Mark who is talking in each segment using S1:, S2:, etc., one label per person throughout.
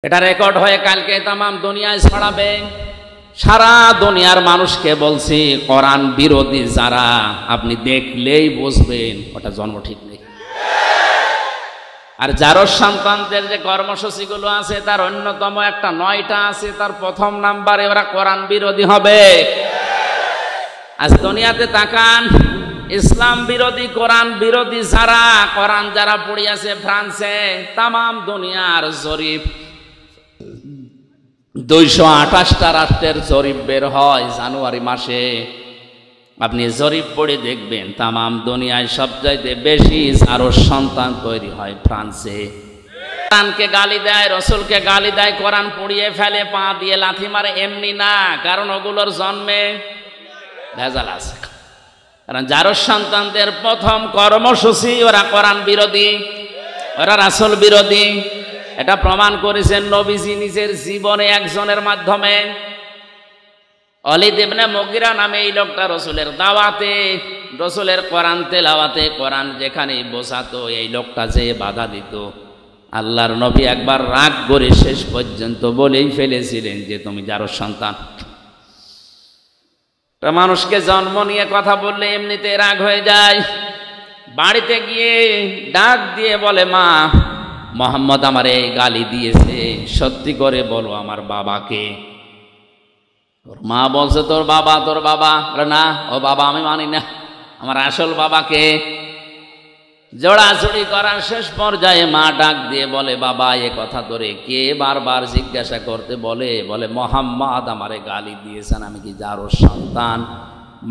S1: এটা রেকর্ড হয়ে কালকে তাম দুনিয়ায় ছড়াবে। সারা দুনিয়ার মানুষকে বলছি, কোরআন বিরোধী যারা, আপনি দেখলেই বুঝবেন ওটা জন্ম ঠিক নেই। আর যার সন্তানদের যে কর্মসূচিগুলো আছে তার অন্যতম একটা 9টা আছে, তার প্রথম নাম্বারে ওরা কোরআন বিরোধী হবে। আজ দুনিয়াতে তাকান, ইসলাম বিরোধী কোরআন বিরোধী যারা, কোরআন যারা পড়িয়াছে ফ্রান্সে, তাম দুনিয়ার জরিপ 228টা রাষ্ট্রের জরিপ বের হয় জানুয়ারি মাসে। আপনি জরিপ পড়ে দেখবেন তাম দুনিয়ায় সবচাইতে বেশি যার সন্তান তৈরি হয় ফ্রান্সে। কোরআনকে গালি দেয়, রসুলকে গালি দেয়, কোরআন পড়িয়ে ফেলে, পা দিয়ে লাথি মারে, এমনি না, কারণ ওগুলোর জন্মে ভেজাল আছে। কারণ যার সন্তানদের প্রথম কর্মসূচি ওরা কোরআন বিরোধী, ওরা রাসূল বিরোধী। এটা প্রমাণ করেছেন নবীজি নিজের জীবনে একজনের মাধ্যমে। ওয়ালিদ ইবনে মুগিরা নামে এই লোকটা রসুলের দাওয়াতে, রসুলের কোরআন তেলাওয়াতে, কোরআন যেখানে বসাতো এই লোকটা যে বাধা দিত, আল্লাহর নবী একবার রাগ করে শেষ পর্যন্ত বলেই ফেলেছিলেন যে তুমি যার সন্তান। মানুষকে জন্ম নিয়ে কথা বললে এমনিতে রাগ হয়ে যায়। বাড়িতে গিয়ে ডাক দিয়ে বলে, মা মোহাম্মদ আমার এই গালি দিয়েছে, সত্যি করে বলো আমার বাবাকে। তোর মা বলছে তোর বাবা, তোর বাবা। না, ও বাবা আমি মানি না, আমার আসল বাবাকে। জোড়াজুড়ি করার শেষ পর্যায়ে মা ডাক দিয়ে বলে, বাবা এ কথা তোরে কে বারবার জিজ্ঞাসা করতে বলে? বলে মোহাম্মদ আমারে গালি দিয়েছেন, আমি কি যার সন্তান?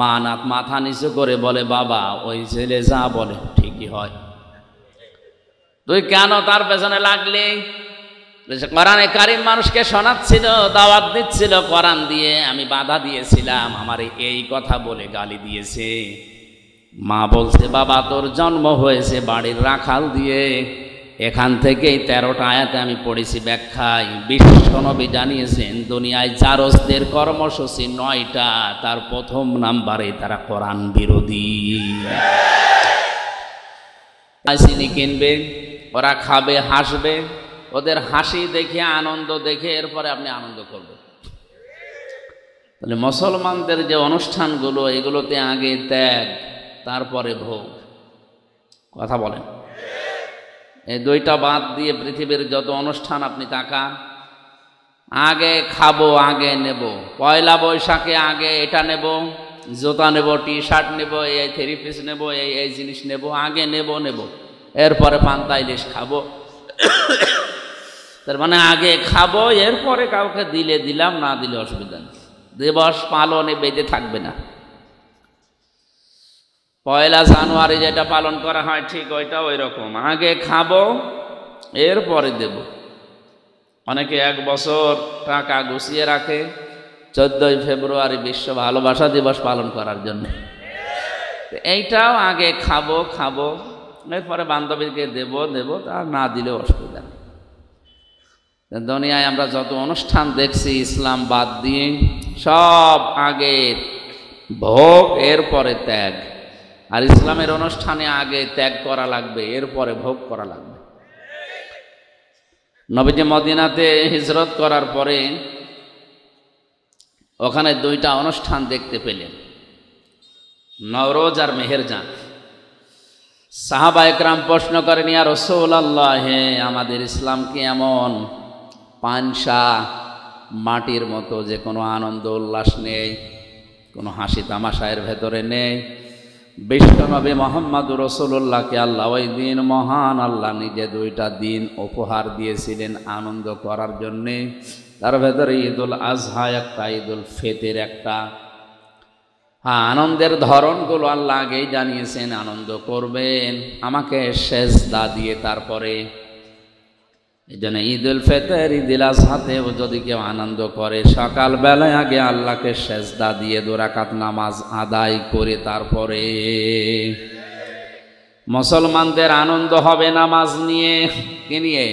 S1: মা নাথ মাথা নিচু করে বলে, বাবা ওই ছেলে যা বলে ঠিকই হয়, তুই কেন তার পেছনে লাগলি? কোরআনে কারিম মানুষকে শোনাচ্ছিল, দাওয়াত দিচ্ছিল কোরআন দিয়ে, আমি বাধা দিয়েছিলাম, আমার এই কথা বলে গালি দিয়েছে। মা বলছে, বাবা তোর জন্ম হয়েছে বাড়ির রাখাল দিয়ে। এখান থেকেই 13টা আয়াতে আমি পড়েছি ব্যাখ্যায়। বিশ্বনবী জানিয়েছেন দুনিয়ায় জারজদের কর্মসূচি 9টা, তার প্রথম নাম্বারে তারা কোরআন বিরোধী। চিনি কিনবে, ওরা খাবে, হাসবে, ওদের হাসি দেখে আনন্দ দেখে এরপরে আপনি আনন্দ করবেন। তাহলে মুসলমানদের যে অনুষ্ঠানগুলো, এগুলোতে আগে ত্যাগ, তারপরে ভোগ। কথা বলেন, এই 2টা বাদ দিয়ে পৃথিবীর যত অনুষ্ঠান আপনি তাকান, আগে খাবো, আগে নেব। পয়লা বৈশাখে আগে এটা নেব, জুতা নেব, টি শার্ট নেব, এই 3 পিস নেব, এই জিনিস নেব, আগে নেব। এরপরে পান্তা ইলিশ খাবো। তার মানে আগে খাবো, এরপরে কাউকে দিলে দিলাম, না দিলে অসুবিধা নেই। দিবস পালনে বেঁধে থাকবে না। পয়লা জানুয়ারি যেটা পালন করা হয় ঠিক ওইটা ওই রকম, আগে খাবো এরপরে দেব। অনেকে 1 বছর টাকা গুছিয়ে রাখে 14ই ফেব্রুয়ারি বিশ্ব ভালোবাসা দিবস পালন করার জন্য। এইটাও আগে খাবো, এরপরে বান্ধবীকে দেব, আর না দিলেও অসুবিধা নেই। দুনিয়ায় আমরা যত অনুষ্ঠান দেখছি ইসলাম বাদ দিয়ে, সব আগে ভোগ এরপরে ত্যাগ। আর ইসলামের অনুষ্ঠানে আগে ত্যাগ করা লাগবে, এরপরে ভোগ করা লাগবে। নবীজি মদিনাতে হিজরত করার পরে ওখানে 2টা অনুষ্ঠান দেখতে পেলেন, নওরোজ আর মেহেরজান। সাহাবা একরাম প্রশ্ন করেন, ইয়া রাসূলুল্লাহ, হে আমাদের ইসলাম কি এমন পানসা মাটির মতো যে কোনো আনন্দ উল্লাস নেই, কোনো হাসি তামাশা এর ভেতরে নেই? বিশ্বনবী মুহাম্মদুর রাসূলুল্লাহকে আল্লাহ ওই দিন, মহান আল্লাহ নিজে 2টা দিন উপহার দিয়েছিলেন আনন্দ করার জন্যে। তার ভেতরে ঈদুল আজহা একটা, ঈদুল ফিতর একটা। হ্যাঁ, আনন্দের ধরনগুলো আল্লাহ আগেই জানিয়েছেন, আনন্দ করবেন আমাকে সেজদা দিয়ে। তারপরে এই জন্য ঈদুল ফিতর, ঈদুল আজহাতেও যদি কেউ আনন্দ করে, সকালবেলায় আগে আল্লাহকে সেজদা দিয়ে 2 রাকাত নামাজ আদায় করে তারপরে। মুসলমানদের আনন্দ হবে নামাজ নিয়ে। কি নিয়ে?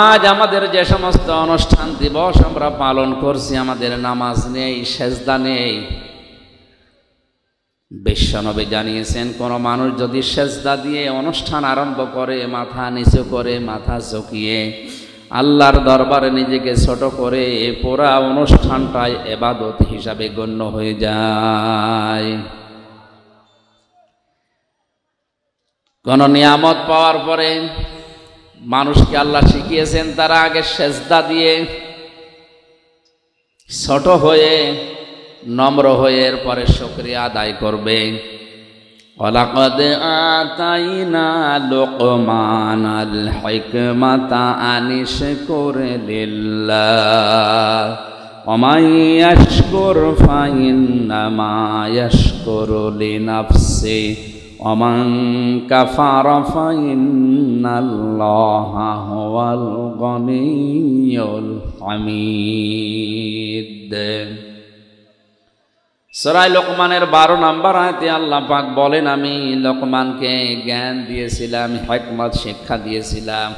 S1: আজ আমাদের যে সমস্ত অনুষ্ঠান দিবস আমরা পালন করছি, আমাদের নামাজ নেই, সেজদা নেই। বিশ্বনবী জানিয়েছেন, কোনো মানুষ যদি সেজদা দিয়ে অনুষ্ঠান আরম্ভ করে, মাথা নিচু করে, মাথা ঝুঁকিয়ে আল্লাহর দরবারে নিজেকে ছোট করে, পুরা অনুষ্ঠানটাই ইবাদত হিসাবে গণ্য হয়ে যায়। কোন নিয়ামত পাওয়ার পরে মানুষকে আল্লাহ শিখিয়েছেন তারা আগে সেজদা দিয়ে ছোট হয়ে নম্র হয়ে এরপরে শুকরিয়া আদায় করবে। ওয়ালাকাদ আতাইনা লুকমানাল হিকমাতা আনিশকুর লিল্লাহ ওয়া মান ইয়াশকুর ফাইন্নামা ইয়াশকুরু লিনাফসিহি ওয়া মান কাফারা ফাইন্নাল্লাহা হুয়াল গনিয়্যুল হামিদ। সূরা লোকমানের 12 নম্বর আয়াতে আল্লাহ পাক বলেন, আমি লোকমানকে জ্ঞান দিয়েছিলাম, হিকমত শিক্ষা দিয়েছিলাম।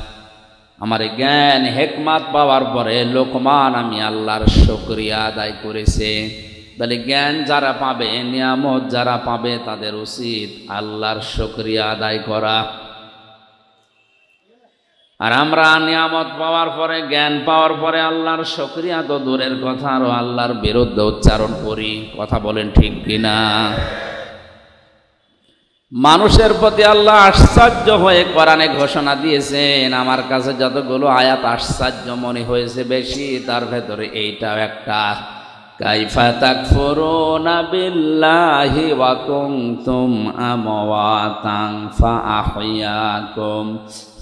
S1: আমার জ্ঞান হিকমত পাওয়ার পরে লোকমান আমি আল্লাহর শুকরিয়া আদায় করেছে। তাহলে জ্ঞান যারা পাবে, নিয়ামত যারা পাবে, তাদের উচিত আল্লাহর শুকরিয়া আদায় করা। আর আমরা নিয়ামত পাওয়ার পরে, জ্ঞান পাওয়ার পরে আল্লাহর শুকরিয়া তো দূরের কথা, আরো আল্লাহর বিরুদ্ধে উচ্চারণ করি। কথা বলেন ঠিক কিনা? মানুষের প্রতি আল্লাহ আশ্চর্য হয়ে কোরআনে ঘোষণা দিয়েছেন। আমার কাছে যতগুলো আয়াত আশ্চর্য মনে হয়েছে বেশি, তার ভেতরে এইটাও একটা। কাইফা তাকফুরুনা বিল্লাহি ওয়া কুনতুম আমওয়াতান ফাআহইয়াকুম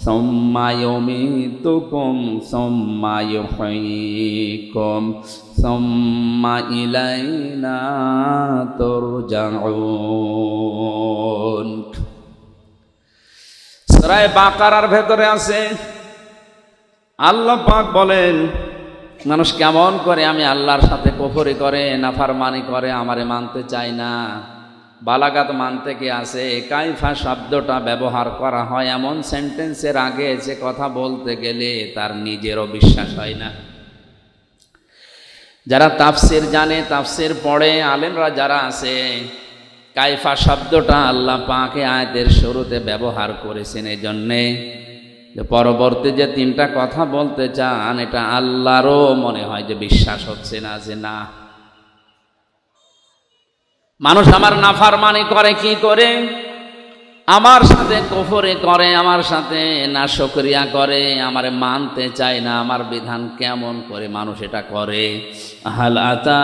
S1: সুম্মা ইউমীতুকুম সুম্মা ইউহয়ীকুম সুম্মা ইলাইনা তুরজাউন। সূরা বাকারার ভেতরে আছে, আল্লাহ পাক বলেন, মানুষ কেমন করে আমি আল্লাহর সাথে কুফরি করে, নাফরমানি করে, আমারে মানতে চায় না। বালাগাত মানতে কি আছে? কাইফা শব্দটা ব্যবহার করা হয় এমন সেন্টেন্সের আগে যে কথা বলতে গেলে তার নিজেরও বিশ্বাস হয় না। যারা তাফসির জানে, তাফসির পড়ে, আলেমরা যারা আছে, কাইফা শব্দটা আল্লাহ পাক আয়াতের শুরুতে ব্যবহার করেছেন এই জন্যে যে পরবর্তী যে তিনটা কথা বলতে চান এটা আল্লাহরও মনে হয় যে বিশ্বাস হচ্ছে না, যে না, মানুষ আমার নাফরমানি করে, কি করে? আমার সাথে কুফরি করে, আমার সাথে নাশুকরিয়া করে, আমারে মানতে চায় না। আমার বিধান কেমন করে মানুষ এটা করে? হাল আতা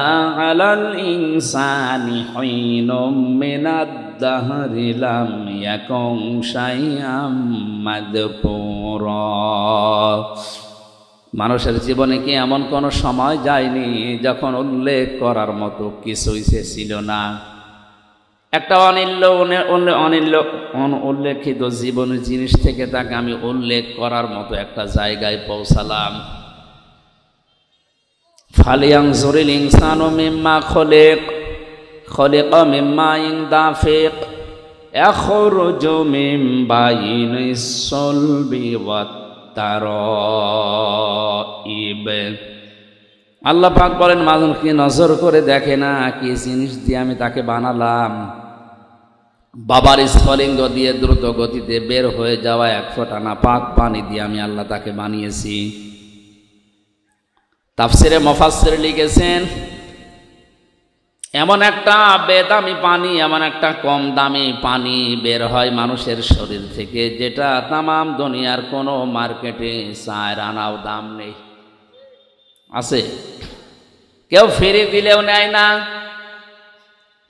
S1: আলাল ইনসানি হিনুম মিনাদ দাহরি লাম ইয়াকুন শাইআম মাযকুরা। মানুষের জীবনে কি এমন কোনো সময় যায়নি যখন উল্লেখ করার মতো কিছুই সে ছিল না? একটা উল্লেখিত জীবনের জিনিস থেকে তাকে আমি উল্লেখ করার মতো একটা জায়গায় পৌঁছালাম। ফালিয়ানজুরিল ইনসানু মিম্মা খলিকা মিম্মা ইন দাফিক ইয়াখরুজু মিন বাইনিস সুলবি ওয়াত তারাইব। আল্লাহ পাক বলেন, মানুষ কি নজর করে দেখে না কি জিনিস দিয়ে আমি তাকে বানালাম? বাবার স্ফলিঙ্গ দিয়ে দ্রুত গতিতে বের হয়ে যাওয়া এক ফোঁটা নাপাক পানি দিয়ে আমি আল্লাহ তাকে বানিয়েছি। তাফসিরে মুফাসসির লিখেছেন, এমন একটা বেদামি পানি, এমন একটা কম দামি পানি বের হয় মানুষের শরীর থেকে, যেটা তামাম দুনিয়ার কোনো মার্কেটে 4 আনাও দাম নেই। আছে? কেউ ফিরে দিলেও নেয় না।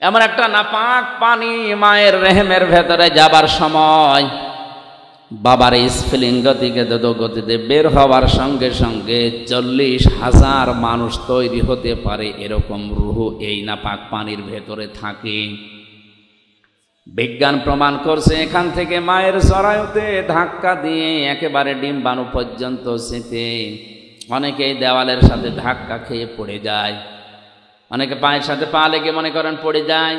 S1: এমন একটা নাপাক পানি মায়ের রেহেমের ভেতরে যাবার সময় বাবার স্ফুলিঙ্গ থেকে দ্রুত গতিতে বের হওয়ার সঙ্গে সঙ্গে 40,000 মানুষ তৈরি হতে পারে এরকম রূহ এই নাপাক পানির ভেতরে থাকে। বিজ্ঞান প্রমাণ করছে, এখান থেকে মায়ের জরায়ুতে ধাক্কা দিয়ে একেবারে ডিম্বাণু পর্যন্ত যেতে অনেকেই দেওয়ালের সাথে ধাক্কা খেয়ে পড়ে যায়, অনেকে পায়ের সাথে পা লেগে মনে করেন পড়ে যায়।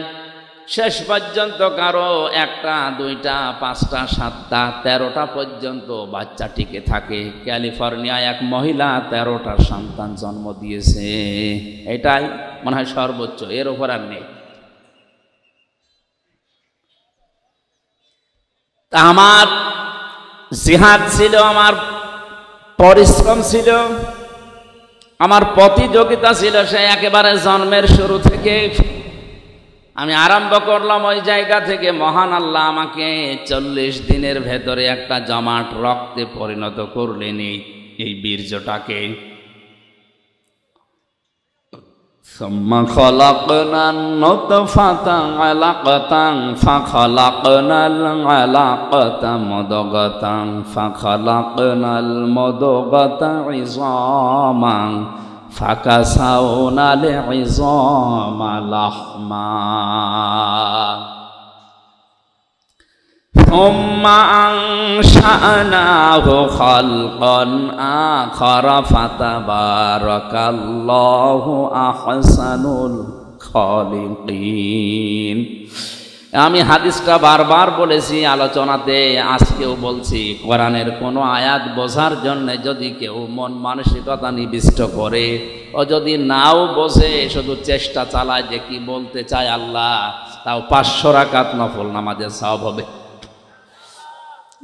S1: শেষ পর্যন্ত কারো 1টা 2টা 5টা 7টা 13টা পর্যন্ত বাচ্চা টিকে থাকে। ক্যালিফোর্নিয়ায় এক মহিলা 13টা সন্তান জন্ম দিয়েছে। এটাই মনে হয় সর্বোচ্চ, এর উপর আর নেই। তা আমার জিহাদ ছিল, আমার পরিশ্রম ছিল, আমার প্রতিযোগিতা ছিল, সে একেবারে জন্মের শুরু থেকে আমি আরম্ভ করলাম ওই জায়গা থেকে। মহান আল্লাহ আমাকে 40 দিনের ভেতরে একটা জমাট রক্তে পরিণত করলেন এই বীর্যটাকে। ثم خلقنا النطفة علقة فخلقنا العلقة مضغة فخلقنا المضغة عظاما فكسونا العظام لحما ثم أنشأناه خلقا آخر فتبارك الله أحسن الخالقين। আমি হাদিসটা বারবার বলেছি আলোচনাতে, আজকেও বলছি, কোরআনের কোনো আয়াত বোঝার জন্য যদি কেউ মন মানসিকতা নিবিষ্ট করে, ও যদি নাও বোঝে, শুধু চেষ্টা চালায় যে কি বলতে চায় আল্লাহ, তাও 500 রাকাত নফল নামাজের সওয়াব হবে।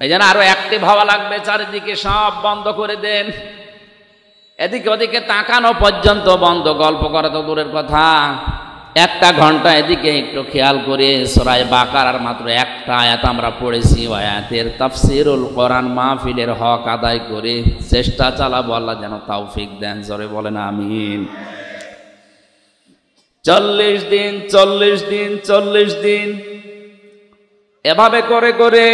S1: এই জন্য আরো অ্যাক্টিভ হওয়া লাগবে। চারিদিকে সব বন্ধ করে দেন, এদিকে ওদিকে তাকানো পর্যন্ত বন্ধ, গল্প করা তো দূরের কথা। 1 ঘন্টা এদিকে একটু খেয়াল করে সূরা বাকারার মাত্র একটা আয়াত আমরা পড়েছি, ওই আয়াতের তাফসীরুল কোরআন মাহফিলের হক আদায় করে চেষ্টা চালাবো। আল্লাহ যেন তৌফিক দেন, জোরে বলেন আমিন। 40 দিন 40 দিন 40 দিন এভাবে করে করে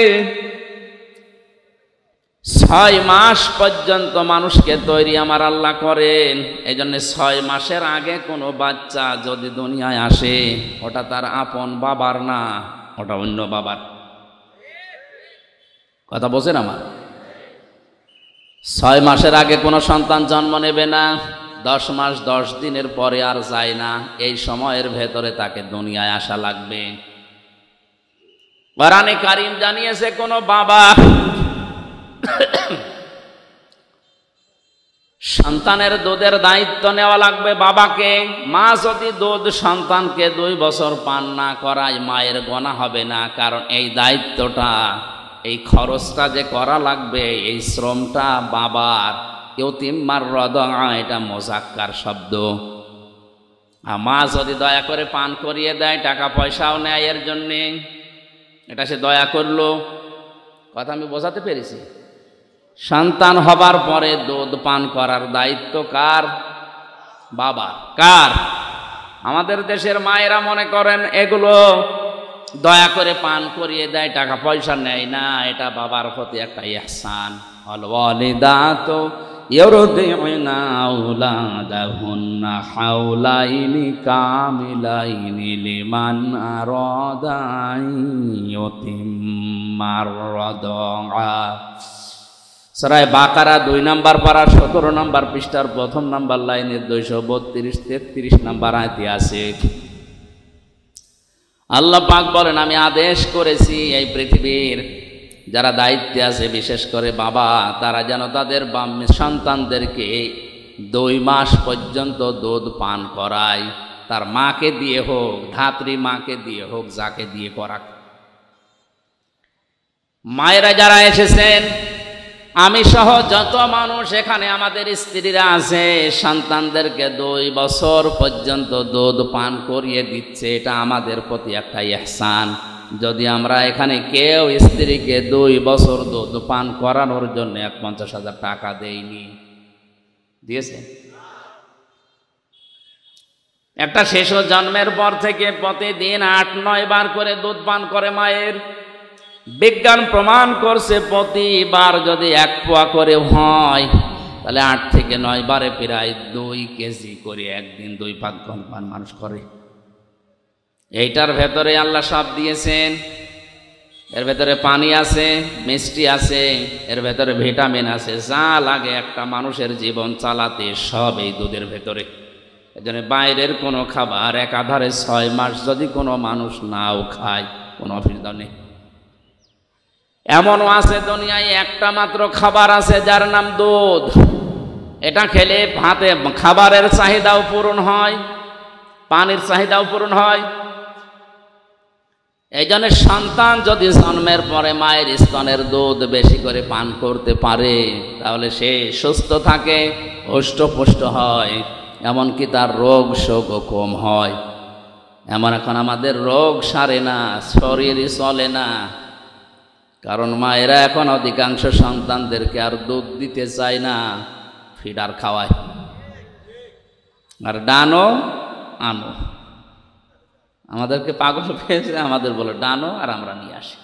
S1: 6 মাস পর্যন্ত মানুষকে তৈরি আমার আল্লাহ করেন। এই জন্য 6 মাসের আগে কোনো বাচ্চা যদি দুনিয়ায় আসে, ওটা তার আপন বাবার না, ওটা অন্য বাবার। কথা বোঝেন আমার? 6 মাসের আগে কোনো সন্তান জন্ম নেবে না, 10 মাস 10 দিনের পরে আর যায় না, এই সময়ের ভেতরে তাকে দুনিয়ায় আসা লাগবে। কোরআনে কারীম জানিয়েছে কোনো বাবা সন্তানের দুধের দায়িত্ব নেওয়া লাগবে বাবাকে। মা যদি দুধ সন্তানকে 2 বছর পান না করায়, মায়ের গুনাহ হবে না, কারণ এই দায়িত্বটা, এই খরচটা যে করা লাগবে, এই শ্রমটা বাবার। ইউতিম্মার রদা, এটা মুযাক্কার শব্দ। আর মা যদি দয়া করে পান করিয়ে দেয়, টাকা পয়সাও নেয় এর জন্যে, এটা সে দয়া করলো। কথা আমি বোঝাতে পেরেছি? সন্তান হবার পরে দুধ পান করার দায়িত্ব কার? বাবার। কার? আমাদের দেশের মায়েরা মনে করেন এগুলো দয়া করে পান করিয়ে দেয়, টাকা পয়সা নেয় না, এটা বাবার প্রতি একটা ইহসান। আল ওয়ালিদাতু ইউরদিউনা আওলাদাহুন্না হাওলাইনি কামিলাইনি লিমান আরাদা ইউতিম্মার রাদা। সূরা বাকারা 2 নম্বর পারা 17 নম্বর পৃষ্ঠার 1 নম্বর লাইনের 232-33 নম্বর আয়াতে আছে। আল্লাহ পাক বলেন, আমি আদেশ করেছি এই পৃথিবীর যারা দায়িত্বে আছে, বিশেষ করে বাবা, তারা যেন তাদের সন্তানদেরকে 2 মাস পর্যন্ত দুধ পান করায়। তার মাকে দিয়ে হোক, ধাত্রী মাকে দিয়ে হোক, যাকে দিয়ে করাক। মায়েরা যারা এসেছেন, আমি সহ যত মানুষ এখানে আমাদের স্ত্রীরা আছে, সন্তানদেরকে 2 বছর পর্যন্ত দুধ পান করিয়ে দিচ্ছে, এটা আমাদের প্রতি একটা ইহসান। যদি আমরা এখানে কেউ স্ত্রীকে 2 বছর দুধ পান করানোর জন্য 50,000 টাকা দেইনি, দিয়েছে? একটা শিশু জন্মের পর থেকে প্রতিদিন 8-9 বার করে দুধ পান করে মায়ের। বিজ্ঞান প্রমাণ করছে প্রতিবার যদি 1 পোয়া করে হয়, তাহলে 8 থেকে 9 বারে প্রায় 2 কেজি করে একদিন 2 ভাগ পান মানুষ করে। এইটার ভেতরে আল্লাহ সব দিয়েছেন। এর ভেতরে পানি আছে, মিষ্টি আছে, এর ভেতরে ভিটামিন আছে, যা লাগে একটা মানুষের জীবন চালাতে সব এই দুধের ভেতরে। এজন্য বাইরের কোনো খাবার একাধারে 6 মাস যদি কোনো মানুষ নাও খায়, কোনো অসুবিধা নেই। এমনও আছে দুনিয়ায় একটা মাত্র খাবার আছে যার নাম দুধ। এটা খেলে ভাতে খাবারের চাহিদাও পূরণ হয়, পানির চাহিদাও পূরণ হয়। এই জন্য সন্তান যদি জন্মের পরে মায়ের স্তনের দুধ বেশি করে পান করতে পারে তাহলে সে সুস্থ থাকে, হৃষ্টপুষ্ট হয়, এমনকি তার রোগ শোকও কম হয়। এমন এখন আমাদের রোগ সারে না, শরীরই চলে না, কারণ মায়েরা এখন অধিকাংশ সন্তানদেরকে আর দুধ দিতে চায় না, ফিডার খাওয়ায়। আর ডানো আনো, আমাদেরকে পাগল পেয়েছে, আমাদের বলে ডানো আর আমরা নিয়ে আসি।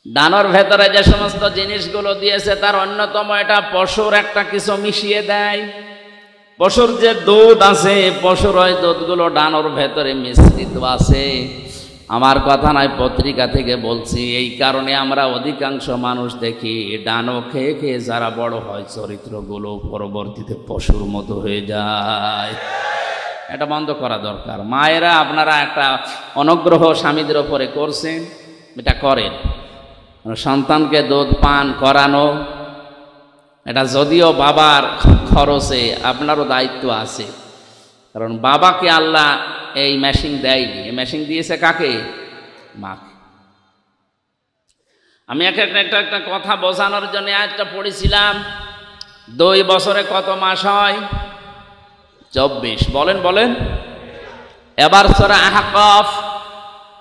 S1: ডানোর ভেতরে যে সমস্ত জিনিসগুলো দিয়েছে তার অন্যতম এটা পশুর একটা কিছু মিশিয়ে দেয়। পশুর যে দুধ আছে, পশুর ওই দুধগুলো ডানোর ভেতরে মিশ্রিত আছে। আমার কথা নয়, পত্রিকা থেকে বলছি। এই কারণে আমরা অধিকাংশ মানুষ দেখি ডানো খেয়ে খেয়ে যারা বড় হয় চরিত্রগুলো পরবর্তীতে পশুর মতো হয়ে যায়। এটা বন্ধ করা দরকার। মায়েরা আপনারা একটা অনুগ্রহ স্বামীদের ওপরে করছেন, এটা করেন। সন্তানকে দুধ পান করানো এটা যদিও বাবার খরচে, আপনারও দায়িত্ব আছে, কারণ বাবাকে আল্লাহ এই মেশিন দেয়নি। এই মেশিন দিয়েছে কাকে? মাকে। আমি একটা কথা বোঝানোর জন্য আজটা পড়েছিলাম। 2 বছরে কত মাস হয়? 24। বলেন বলেন। এবার সূরা আহকাফ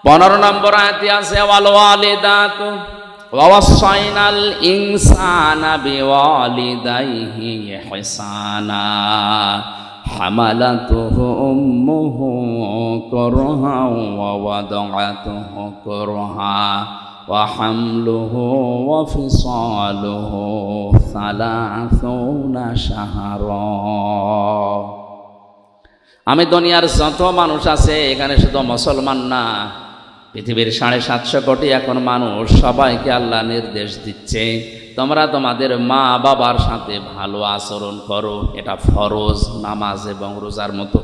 S1: 15 নম্বর আয়াতে আছে ওয়াল ওয়ালিদাতু ওয়াসাইনাল ইনসানা বিওয়ালিদাইহি ইহসানা হামালাতুহু উম্মুহু কুরহা ওয়া ওয়াদাআতুহু কুরহা ওয়া হামলুহু ওয়া ফিসালুহু 30 শাহরা। আমি দুনিয়ার যত মানুষ আছে এখানে শুধু মুসলমান না, পৃথিবীর 750 কোটি এখন মানুষ, সবাইকে আল্লাহ নির্দেশ দিচ্ছে তোমরা তোমাদের মা বাবার সাথে ভালো আচরণ করো। এটা ফরজ, নামাজ এবং রোজার মতো।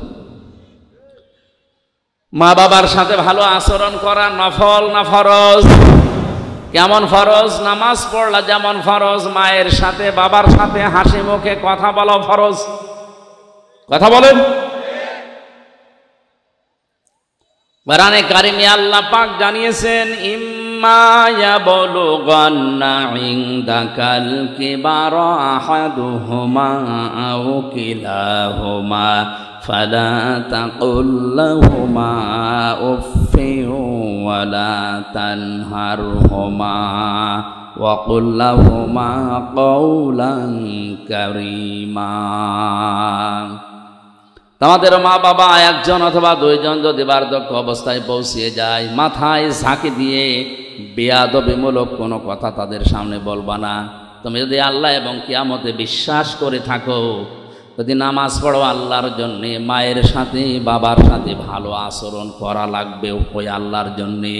S1: মা বাবার সাথে ভালো আচরণ করা নফল না ফরজ? কেমন ফরজ? নামাজ পড়লা যেমন ফরজ, মায়ের সাথে বাবার সাথে হাসি মুখে কথা বলা ফরজ। কথা বলেন। কোরআনে কারিমে আল্লাহ পাক জানিয়েছেন ইম্মা ইয়াবলুগান্না ইনদাকাল কিবারা আহাদুহুমা আও কিলাহুমা ফালা তাকুল লাহুমা উফফিন ওয়ালা তানহারহুমা ওয়া কুল লাহুমা কাওলান কারীমা। তোমাদের মা বাবা একজন অথবা 2 জন যদি বার্ধক্য অবস্থায় পৌঁছিয়ে যায়, মাথায় ঝাঁকি দিয়ে বেয়াদবিমূলক কোনো কথা তাদের সামনে বলবা না। তুমি যদি আল্লাহ এবং কিয়ামতে বিশ্বাস করে থাকো, যদি নামাজ পড়ো আল্লাহর জন্যে, মায়ের সাথে বাবার সাথে ভালো আচরণ করা লাগবে ওই আল্লাহর জন্যে।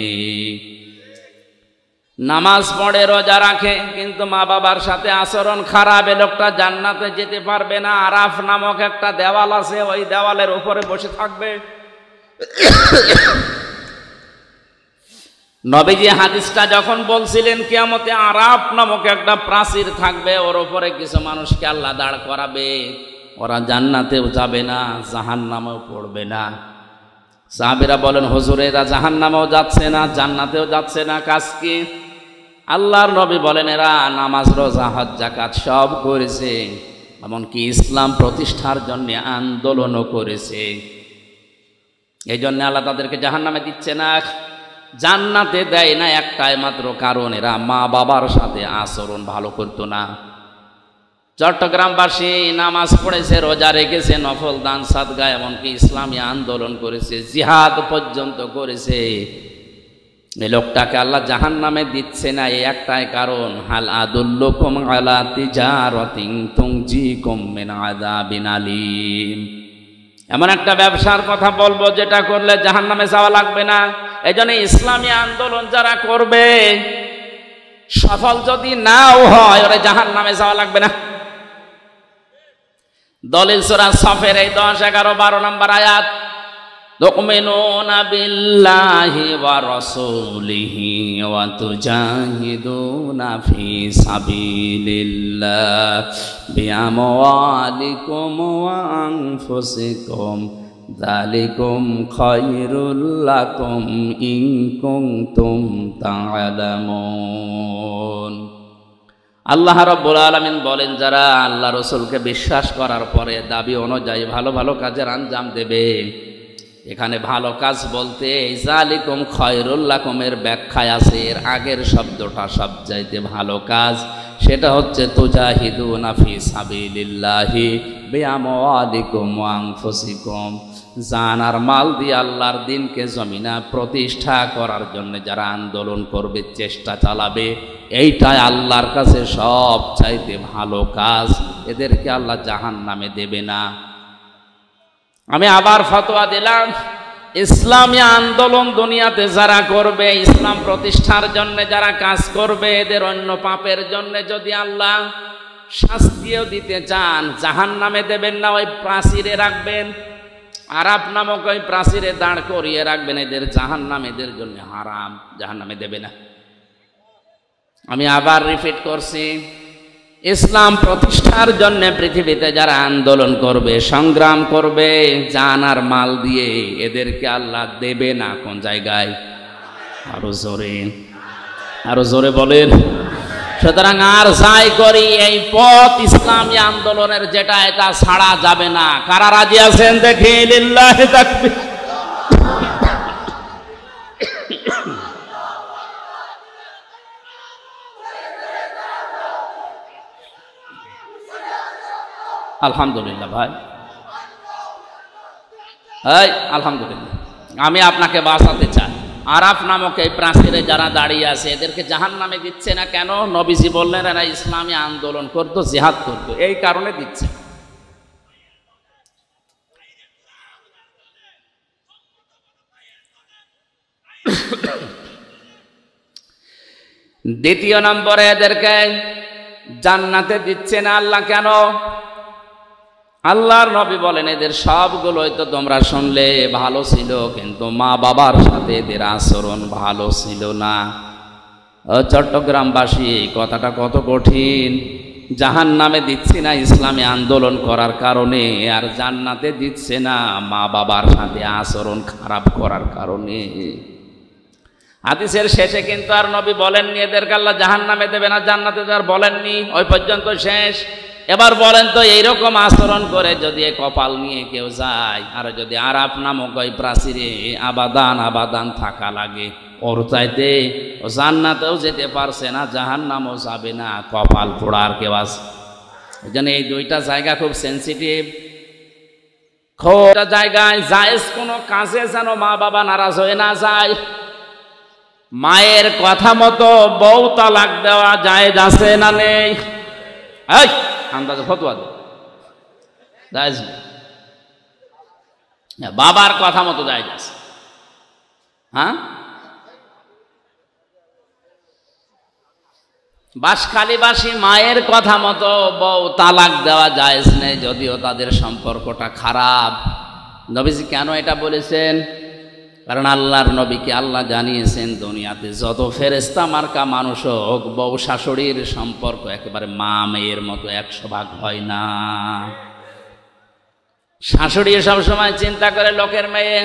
S1: নামাজ পড়ে রোজা রাখে কিন্তু মা বাবার সাথে আচরণ খারাপ, এ লোকটা জান্নাতে যেতে পারবে না। আরাফ নামক একটা দেওয়াল আছে, ওই দেওয়ালের উপরে বসে থাকবে। নবীজি হাদিসটা যখন বলছিলেন কিয়ামতে আরাফ নামক একটা প্রাচীর থাকবে, ওর উপরে কিছু মানুষকে আল্লাহ দাঁড় করাবে। ওরা জান্নাতেও যাবে না, জাহান্নামেও পড়বে না। সাহাবীরা বলেন হুজুর এরা জাহান্নামেও যাচ্ছে না, জান্নাতেও যাচ্ছে না, কাজ কি? আল্লাহর নবী বলেন এরা নামাজ রোজা হজ যাকাত সব করেছে, এমনকি ইসলাম প্রতিষ্ঠার জন্য আন্দোলনও করেছে। এই জন্য আল্লাহ তাদেরকে জাহান্নামে দিচ্ছে না, জান্নাতে দেয় না একটাই মাত্র কারণ এরা মা বাবার সাথে আচরণ ভালো করতো না। চট্টগ্রামবাসী নামাজ পড়েছে, রোজা রেখেছে, নফল দান সাদগা, এমনকি ইসলামী আন্দোলন করেছে, জিহাদ পর্যন্ত করেছে। এই লোকটাকে আল্লাহ জাহান্নামে দিচ্ছে না এই একটাই কারণ, হাল আদুল্লুকুম আলা তিজারাতিন তুনজিকুম মিন আযাবিন আলীম। এমন একটা ব্যবসার কথা বলবো যেটা করলে জাহান্নামে যাওয়া লাগবে না। এইজন্য ইসলামী আন্দোলন যারা করবে সফল যদি নাও হয়, ওরা জাহান্নামে যাওয়া লাগবে না। দলিল সূরা সফের এই 10, 11, 12 নম্বর আয়াত, তুমিনুনা বিল্লাহি ওয়া রাসূলিহি ওয়া তুজাহিদুনা ফি সাবিলিল্লাহ বিআমওয়ালিকুম ওয়া আনফুসিকুম যালিকুম খায়রুল লাকুম ইন কুনতুম তা'লামুন। আল্লাহ রাব্বুল আলামিন বলেন, যারা আল্লাহ রাসূলকে বিশ্বাস করার পরে দাবি অনুযায়ী ভালো ভালো কাজের আঞ্জাম দেবে। এখানে ভালো কাজ বলতে যালিকুম খায়রুল লাকুমের ব্যাখ্যায় আছে এর আগের শব্দটা সবচাইতে ভালো কাজ, সেটা হচ্ছে তুজাহিদুনা ফি সাবিলিল্লাহি বিআমওয়ালিকুম ওয়া আনফুসিকুম। জান আর মাল দিয়ে আল্লাহর দ্বীনকে জমিনা প্রতিষ্ঠা করার জন্য যারা আন্দোলন করবে, চেষ্টা চালাবে, এইটাই আল্লাহর কাছে সব চাইতে ভালো কাজ। এদেরকে আল্লাহ জাহান্নামে দেবে না। আমি আবার ফতোয়া দিলাম, ইসলামী আন্দোলন দুনিয়াতে যারা করবে, ইসলাম প্রতিষ্ঠার জন্য যারা কাজ করবে, এদের অন্য পাপের জন্য যদি আল্লাহ শাস্তিও দিতে চান, জাহান্নামে দেবেন না, ওই প্রাচীরে রাখবেন, আরাফ নামক ওই প্রাচীরে দাঁড় করিয়ে রাখবেন। এদের জাহান্নাম এদের জন্য হারাম, জাহান্নামে দেবে না। আমি আবার রিপিট করছি, ইসলাম প্রতিষ্ঠার জন্য পৃথিবীতে যারা আন্দোলন করবে, সংগ্রাম করবে জান আর মাল দিয়ে, এদেরকে আল্লাহ দেবে না। কোন জায়গায়? আরো জোরে বলেন। সুতরাং আর যাই করি, এই পথ ইসলামী আন্দোলনের যেটা, এটা ছাড়া যাবে না। কারা রাজি আছেন দেখি? লিল্লাহি তাকবীর। আলহামদুলিল্লাহ ভাই, এই আলহামদুলিল্লাহ। আমি আপনাকে বাঁচাতে চাই। আরাফ নামক এই প্রাচীরে যারা দাঁড়িয়ে আছে, এদেরকে জাহান্নামে দিচ্ছে না কেন? নবীজি বললেন এরা ইসলামী আন্দোলন করতো, জিহাদ করতো, এই কারণে দিচ্ছে। দ্বিতীয় নম্বরে এদেরকে জান্নাতে দিচ্ছে না আল্লাহ কেন? আল্লাহর নবী বলেন, এদের সবগুলোই তো তোমরা শুনলে ভালো ছিল, কিন্তু মা বাবার সাথে এদের আচরণ ভালো ছিল না। চট্টগ্রামবাসী, কথাটা কত কঠিন। জাহান্নামে দিচ্ছে না ইসলামী আন্দোলন করার কারণে, আর জান্নাতে দিচ্ছে না মা বাবার সাথে আচরণ খারাপ করার কারণে। হাদিসের শেষে কিন্তু আর নবী বলেননি এদেরকে আল্লাহ জাহান্নামে দেবে না, জান্নাতে দেওয়ার বলেননি, ওই পর্যন্ত শেষ। এবার বলেন তো, এইরকম আচরণ করে যদি কপাল নিয়ে কেউ যায়, আর যদি আরাফ নামক ওই প্রাচীরে আবাদান আবাদান থাকা লাগে, ওর চাইতে ও জান্নাতেও যেতে পারছে না, জাহান্নামও যাবে না, কপাল পোড়ার কেউ আছে? এই জন্য এই দুইটা জায়গা খুব সেন্সিটিভ। খুব জায়গায় জায়েজ কোনো কাজে যেন মা বাবা নারাজ হয়ে না যায়। মায়ের কথা মতো বউ তালাক দেওয়া জায়েজ আছে না নেই? এই আন্দাজে ফতোয়া দে, জায়েজ নেই। বাবার কথা মতো জায়েজ আছে। হ্যাঁ, বাসখালীবাসী মায়ের কথা মতো বউ তালাক দেওয়া জায়েজ নেই, যদিও তাদের সম্পর্কটা খারাপ। নবীজি কেন এটা বলেছেন? কারণ আল্লাহর নবীকে আল্লাহ জানিয়েছেন, দুনিয়াতে যত ফেরেশতা মার্কা মানুষ হোক, বউ শাশুড়ির সম্পর্ক একেবারে মা মেয়ের মতো 100 ভাগ হয় না। শাশুড়ি সবসময় চিন্তা করে লোকের মেয়ে,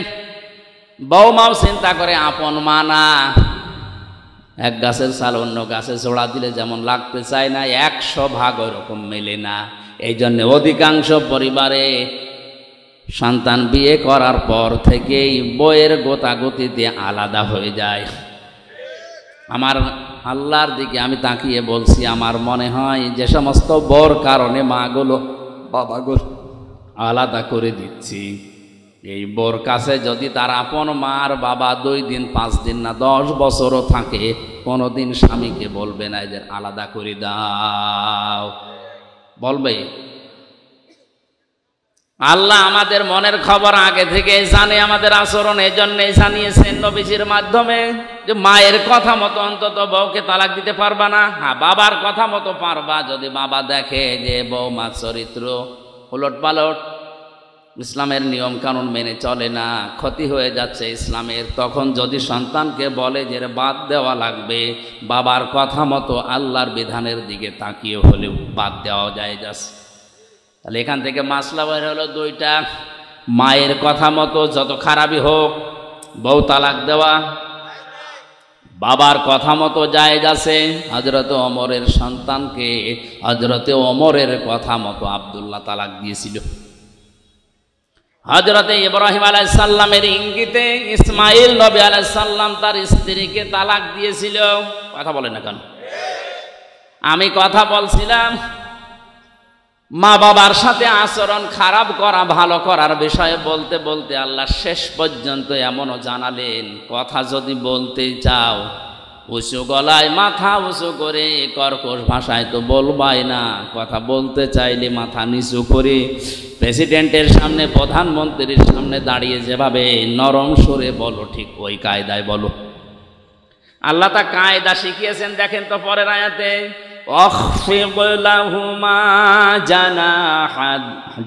S1: বউমাও চিন্তা করে আপন মা না। এক গাছের ছাল অন্য গাছে জোড়া দিলে যেমন লাগতে চায় না, 100 ভাগ ওইরকম মেলে না। এই জন্য অধিকাংশ পরিবারে সন্তান বিয়ে করার পর থেকেই বইয়ের গোতাগতিতে আলাদা হয়ে যায়। আমার আল্লাহর দিকে আমি তাকিয়ে বলছি, আমার মনে হয় যে সমস্ত বর কারণে মাগুলো বাবাগুলো আলাদা করে দিচ্ছি, এই বোর কাছে যদি তার আপন মার বাবা 2 দিন 5 দিন না 10 বছরও থাকে, কোনোদিন স্বামীকে বলবে না এদের আলাদা করে দাও, বলবে? আল্লাহ আমাদের মনের খবর আগে থেকে জানে, আমাদের আচরণ এই জন্যই জানিয়েছেন নবীজির মাধ্যমে, যে মায়ের কথা মতো অন্তত বউকে তালাক দিতে পারবা না। হ্যাঁ, বাবার কথা মতো পারবা যদি বাবা দেখে যে বউমার চরিত্র উলট পালট, ইসলামের নিয়ম কানুন মেনে চলে না, ক্ষতি হয়ে যাচ্ছে ইসলামের, তখন যদি সন্তানকে বলে যে বাদ দেওয়া লাগবে, বাবার কথা মতো আল্লাহর বিধানের দিকে তাকিয়ে হলেও বাদ দেওয়া যায় যাচ্ছে। তাহলে এখান থেকে মাসলা বের হলো 2টা। মায়ের কথা মতো যত খারাপই হোক বউ তালাক দেওয়া, বাবার কথা মতো জায়েজ আছে। হযরত ওমরের সন্তানকে হযরতে ওমরের কথা মতো আব্দুল্লাহ তালাক দিয়েছিল। হযরতে ইব্রাহিম আলাইহিস সালামের ইঙ্গিতে ইসমাইল নবী আলাইহিস সালাম তার স্ত্রীকে তালাক দিয়েছিল। কথা বলেন না কেন? আমি কথা বলছিলাম মা বাবার সাথে আচরণ খারাপ করা ভালো করার বিষয়ে বলতে বলতে আল্লাহ শেষ পর্যন্ত এমনও জানালেন, কথা যদি বলতে চাও উঁচু গলায় মাথা উঁচু করে কর্কশ ভাষায় তো বলবাই না, কথা বলতে চাইলে মাথা নিচু করে প্রেসিডেন্টের সামনে প্রধানমন্ত্রীর সামনে দাঁড়িয়ে যেভাবে নরম সুরে বলো, ঠিক ওই কায়দায় বলো। আল্লাহ তা কায়দা শিখিয়েছেন। দেখেন তো পরের আয়াতে, أخفض لهما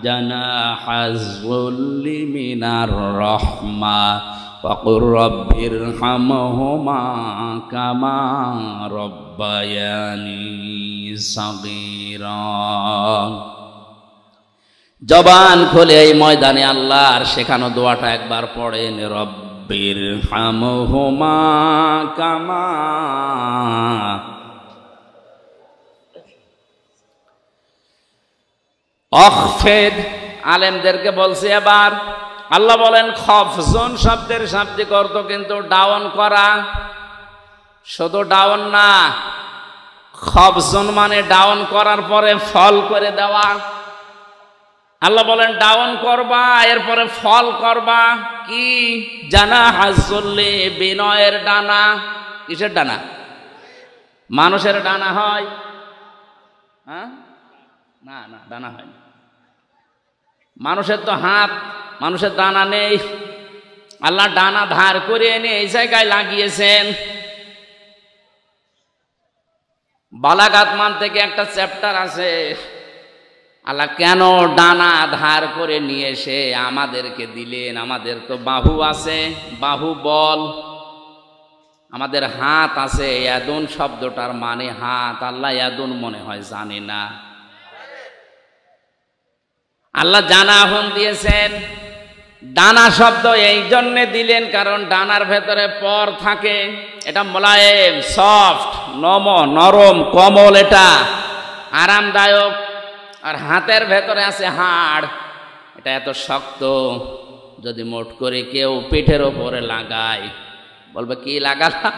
S1: جناح الذل من الرحمة وقل رب ارحمهما كما ربياني صغيرا। জবান খুলে এই ময়দানে আল্লাহর শেখানো দোয়াটা একবার পড়েন, রব্বির হামহুমা কামা। অখফেদ আলেমদেরকে বলছে। এবার আল্লাহ বলেন খফজন শব্দের শাব্দিক অর্থ কিন্তু ডাউন করা, শুধু ডাউন না, খফজন মানে ডাউন করার পরে ফল করে দেওয়া। আল্লাহ বলেন ডাউন করবা, এরপরে ফল করবা। কি? জানাহাজুল্লি, বিনয়ের ডানা। কিসের ডানা? মানুষের ডানা হয়? হ্যাঁ, না না, ডানা হয় না। মানুষের তো হাত, মানুষের ডানা নেই। আল্লাহ ডানা ধার করে এনে এই জায়গায় লাগিয়েছেন। বালাগাত মান থেকে একটা চ্যাপ্টার আছে, আল্লাহ কেন ডানা ধার করে নিয়ে এসে আমাদেরকে দিলেন। আমাদের তো বাহু আছে, বাহু বল, আমাদের হাত আছে। ইয়াদুন শব্দটার মানে হাত, আল্লাহ ইয়াদুন মনে হয় জানে না। আল্লাহ জানাহুন দিয়েছেন। ডানা শব্দ এই জন্য দিলেন কারণ ডানার ভেতরে পর থাকে, এটা মোলায়েম, সফট, নরম, কোমল, এটা আরামদায়ক। আর হাতের ভেতরে আছে হাড়, এটা এত শক্ত, যদি মোট করে কেউ পিঠের ওপরে লাগায় বলবে কি লাগালা,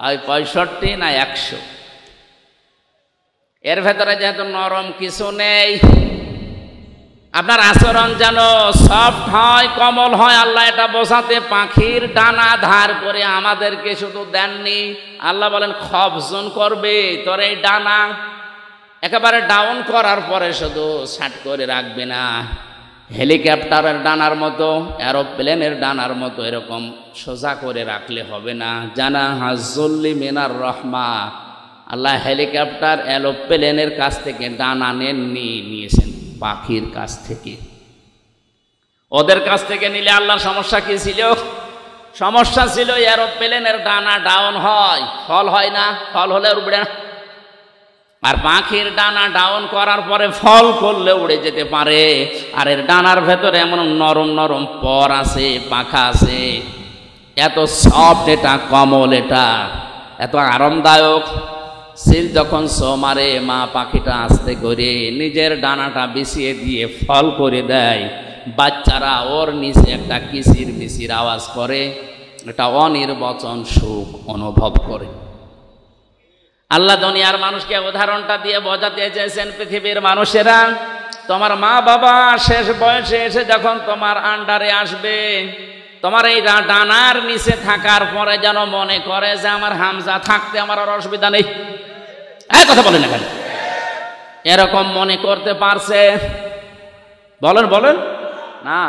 S1: ওই 65 না 100। এর ভেতরে যেহেতু নরম কিছু নেই, আপনার আচরণ যেন সফট হয়, কোমল হয়। আল্লাহ এটা বোঝাতে পাখির ডানা ধার করে আমাদেরকে শুধু দেননি, আল্লাহ বলেন খফজন করবে তোর এই ডানা। একেবারে ডাউন করার পরে শুধু ছাট করে রাখবে না, হেলিকপ্টারের ডানার মতো, এরোপ্লেনের ডানার মতো এরকম সোজা করে রাখলে হবে না। জানাহাজুল্লি মিনার রহমা, আল্লাহ হেলিকপ্টার এরোপ্লেনের কাছ থেকে ডানা নেননি, নিয়েছেন পাখির কাছ থেকে। ওদের কাছ থেকে নিলে আল্লাহর সমস্যা কি ছিল? সমস্যা ছিল এরোপ্লেনের ডানা ডাউন হয়, ফল হয় না, ফল হলে উড়বে না। আর পাখির ডানা ডাউন করার পরে ফল করলে উড়ে যেতে পারে। আর এর ডানার ভেতরে এমন নরম নরম পর আছে, পাখা আছে, এত সফট, এটা কোমল, এটা এত আরামদায়ক। সিল যখন সো মারে, মা পাখিটা আস্তে করে নিজের ডানাটা বিছিয়ে দিয়ে ফল করে দেয়। বাচ্চারা ওর নিচে একটা কিচির মিচির আওয়াজ করে, এটা অনির্বচন সুখ অনুভব করে। আল্লাহ দুনিয়ার মানুষকে উদাহরণটা দিয়ে বোঝাতে চেয়েছেন, পৃথিবীর মানুষেরা, তোমার মা বাবা শেষ বয়সে এসে যখন তোমার আন্ডারে আসবে, তোমার এই ডানার নিচে থাকার পরে যেন মনে করে যে আমার হামজা থাকতে আমার আর অসুবিধা নেই। কথা বলেন না কেন? এরকম মনে করতে পারছে? বলেন বলেন না,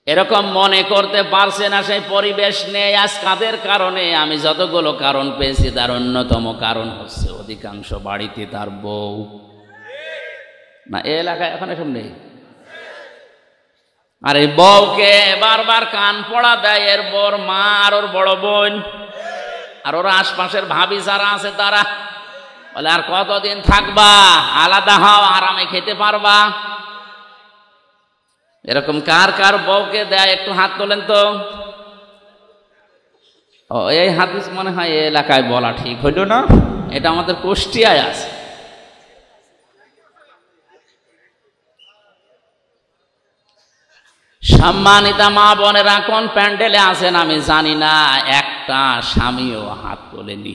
S1: এরকম মনে করতে পারছে না। সেই পরিবেশ নেই। আজ কাদের কারণে? আমি যতগুলো কারণ পেয়েছি তার অন্যতম কারণ হচ্ছে অধিকাংশ বাড়িতে তার বউ না, এ এলাকায় এখন এসব নেই। আর এই বউকে বারবার কান পড়া দেয় এর বর মা আর ওর বড় বোন, আর ওরা আশপাশের ভাবি যারা আছে তারা বলে আর কতদিন থাকবা, আলাদা হও, আরামে খেতে পারবা। এরকম কার কার বউকে দেয় একটু হাত তোলেন তো। ও এই হাদিস মনে হয় এই এলাকায় বলা ঠিক হইল না, এটা আমাদের কুষ্টিয়ায় আছে। সম্মানিতা মা বোনেরা, কোন প্যান্ডেলে আছেন আমি জানি না, একটা স্বামীও হাত তোলেনি।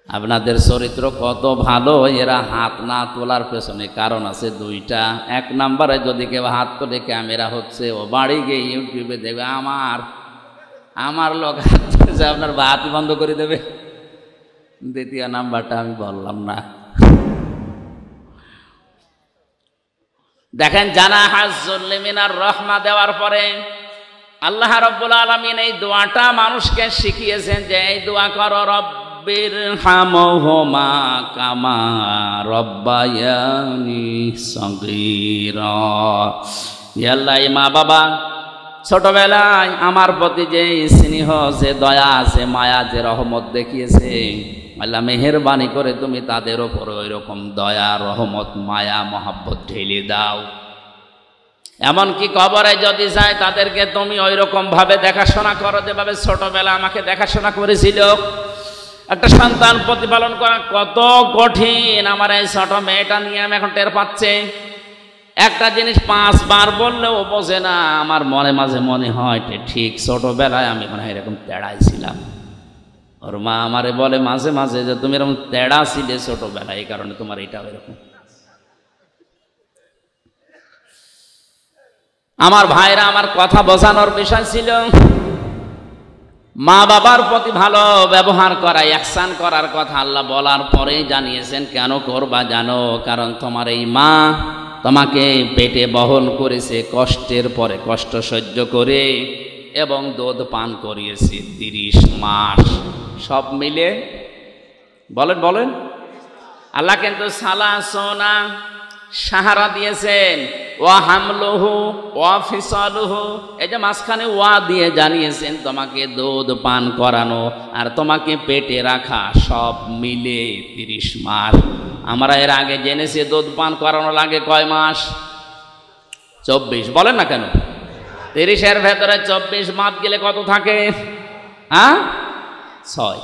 S1: আপনাদের চরিত্র কত ভালো, এরা হাত না তোলার পেছনে কারণ আছে দুইটা। এক নম্বরে যদি কেউ হাত তোলে ক্যামেরা হচ্ছে, ও বাড়ি গিয়ে ইউটিউবে দেবে আমার লোক হাত তুলেছে, আপনার হাত বন্ধ করে দেবে। দ্বিতীয় নাম্বারটা আমি বললাম না। দেখেন, জানাহাজুল মিনার রহমা দেওয়ার পরে আল্লাহ রাব্বুল আলামিন এই দোয়াটা মানুষকে শিখিয়েছেন যে এই দোয়া করো, রব্বির হামহুমা কামা রব্বায়ানি সগীরা। ইয়া আল্লাহ, মা বাবা ছোটবেলায় আমার প্রতি যে স্নেহ, যে দয়া, যে মায়া, যে রহমত দেখিয়েছে, আল্লাহ মেহেরবানি করে তুমি তাদের ওপর ওই রকম দয়া, রহমত, মায়া, মহাব্বত ঢেলে দাও। এমনকি কবরে যদি যায় তাদেরকে তুমি ওই রকম ভাবে দেখাশোনা করো যেভাবে ছোটবেলা আমাকে দেখাশোনা করেছিল। একটা সন্তান প্রতিপালন করা কত কঠিন, আমার এই ছোট মেয়েটা নিয়ে আমি এখন টের পাচ্ছি। একটা জিনিস 5 বার বললেও বোঝে না। আমার মনে মাঝে মনে হয় ঠিক ছোটবেলায় আমি মনে হয় এরকম তেড়াই ছিলাম। ওর মা আমারে বলে মাঝে মাঝে যে তুমি এরকম তেড়া ছিলে ছোটবেলায়, এই কারণে তোমার এটাও এরকম। আমার ভাইরা, আমার কথা বোঝানোর বিষয় ছিল মা বাবার প্রতি ভালো ব্যবহার করা, ইহসান করার কথা আল্লাহ বলার পরেই জানিয়েছেন কেন করবা জানো? কারণ তোমার এই মা তোমাকে পেটে বহন করেছে কষ্টের পরে কষ্ট সহ্য করে, এবং দুধ পান করিয়েছে 30 মাস। সব মিলে বলেন আল্লাহ কিন্তু সালাসোনা সাহারা দিয়েছেন, ওয়া হামলুহু ওয়া ফিসালুহু, এই যে মাঝখানে ওয়া দিয়ে জানিয়েছেন তোমাকে দুধ পান করানো আর তোমাকে পেটে রাখা সব মিলে 30 মাস। আমরা এর আগে জেনেছি দুধ পান করানো লাগে কয় মাস? 24। বলেন না কেন? 30-এর ভেতরে 24 মাস গেলে কত থাকে? 6।